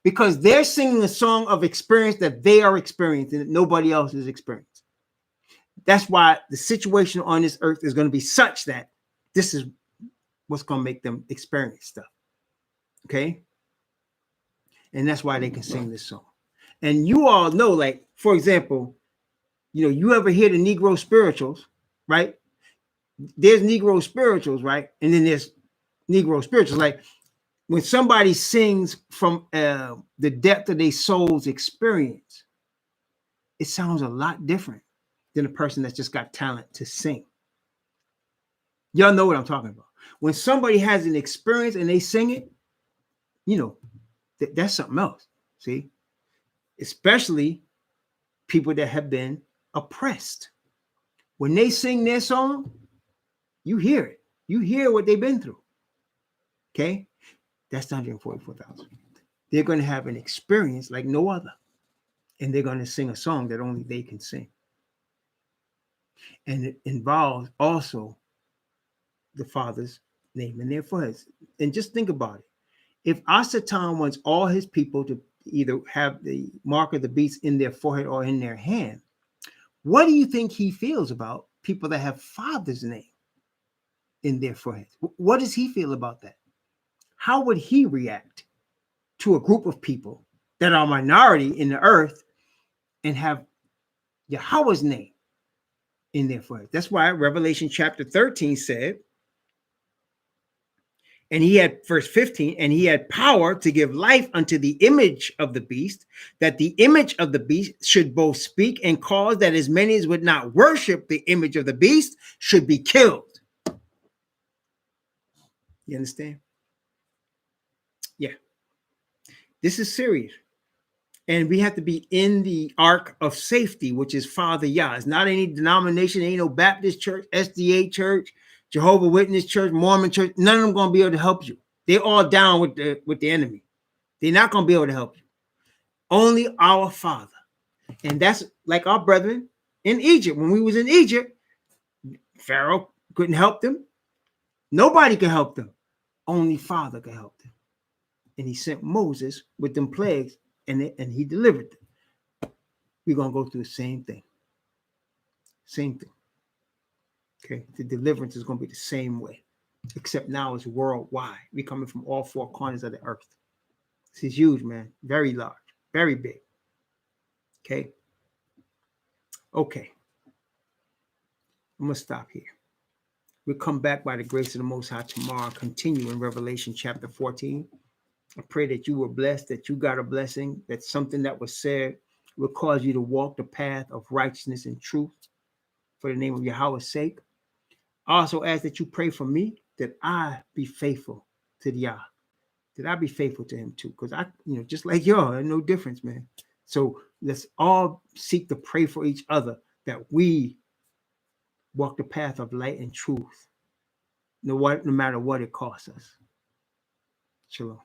because they're singing a song of experience that they are experiencing that nobody else is experiencing. That's why the situation on this earth is going to be such that this is what's going to make them experience stuff. Okay? And that's why they can sing this song. And you all know, like, for example, you ever hear the Negro spirituals, right? There's Negro spirituals, right? And then there's Negro spirituals. Like when somebody sings from the depth of their soul's experience, it sounds a lot different than a person that's just got talent to sing. Y'all know what I'm talking about. When somebody has an experience and they sing it, that's something else. See? Especially people that have been oppressed. When they sing their song, you hear it. You hear what they've been through. Okay? That's 144,000. They're going to have an experience like no other. And they're going to sing a song that only they can sing. And it involves also the Father's name in their foreheads. And just think about it. If Asatan wants all his people to either have the mark of the beast in their forehead or in their hand, what do you think he feels about people that have Father's name in their foreheads? What does he feel about that? How would he react to a group of people that are a minority in the earth and have Yahweh's name in their forehead? That's why Revelation chapter 13 said, and he had, verse 15, and he had power to give life unto the image of the beast, that the image of the beast should both speak and cause that as many as would not worship the image of the beast should be killed. You understand? Yeah. This is serious. And we have to be in the ark of safety, which is Father Yah. It's not any denomination, ain't no Baptist church, SDA church, Jehovah Witness church, Mormon church. None of them going to be able to help you. They're all down with the enemy. They're not going to be able to help you. Only our Father. And that's like our brethren in Egypt. When we was in Egypt, Pharaoh couldn't help them. Nobody could help them. Only Father could help them. And he sent Moses with them plagues, and he delivered them. We're going to go through the same thing. Same thing. Okay, the deliverance is going to be the same way, except now it's worldwide. We're coming from all four corners of the earth. This is huge, man. Very large, very big. Okay. I'm going to stop here. We'll come back by the grace of the Most High tomorrow, continue in Revelation chapter 14. I pray that you were blessed, that you got a blessing, that something that was said will cause you to walk the path of righteousness and truth for the name of Yahweh's sake. I also ask that you pray for me, that I be faithful to Yah, that I be faithful to him too. Because I, just like y'all, there's no difference, man. So let's all seek to pray for each other, that we walk the path of light and truth, no matter what it costs us. Shalom.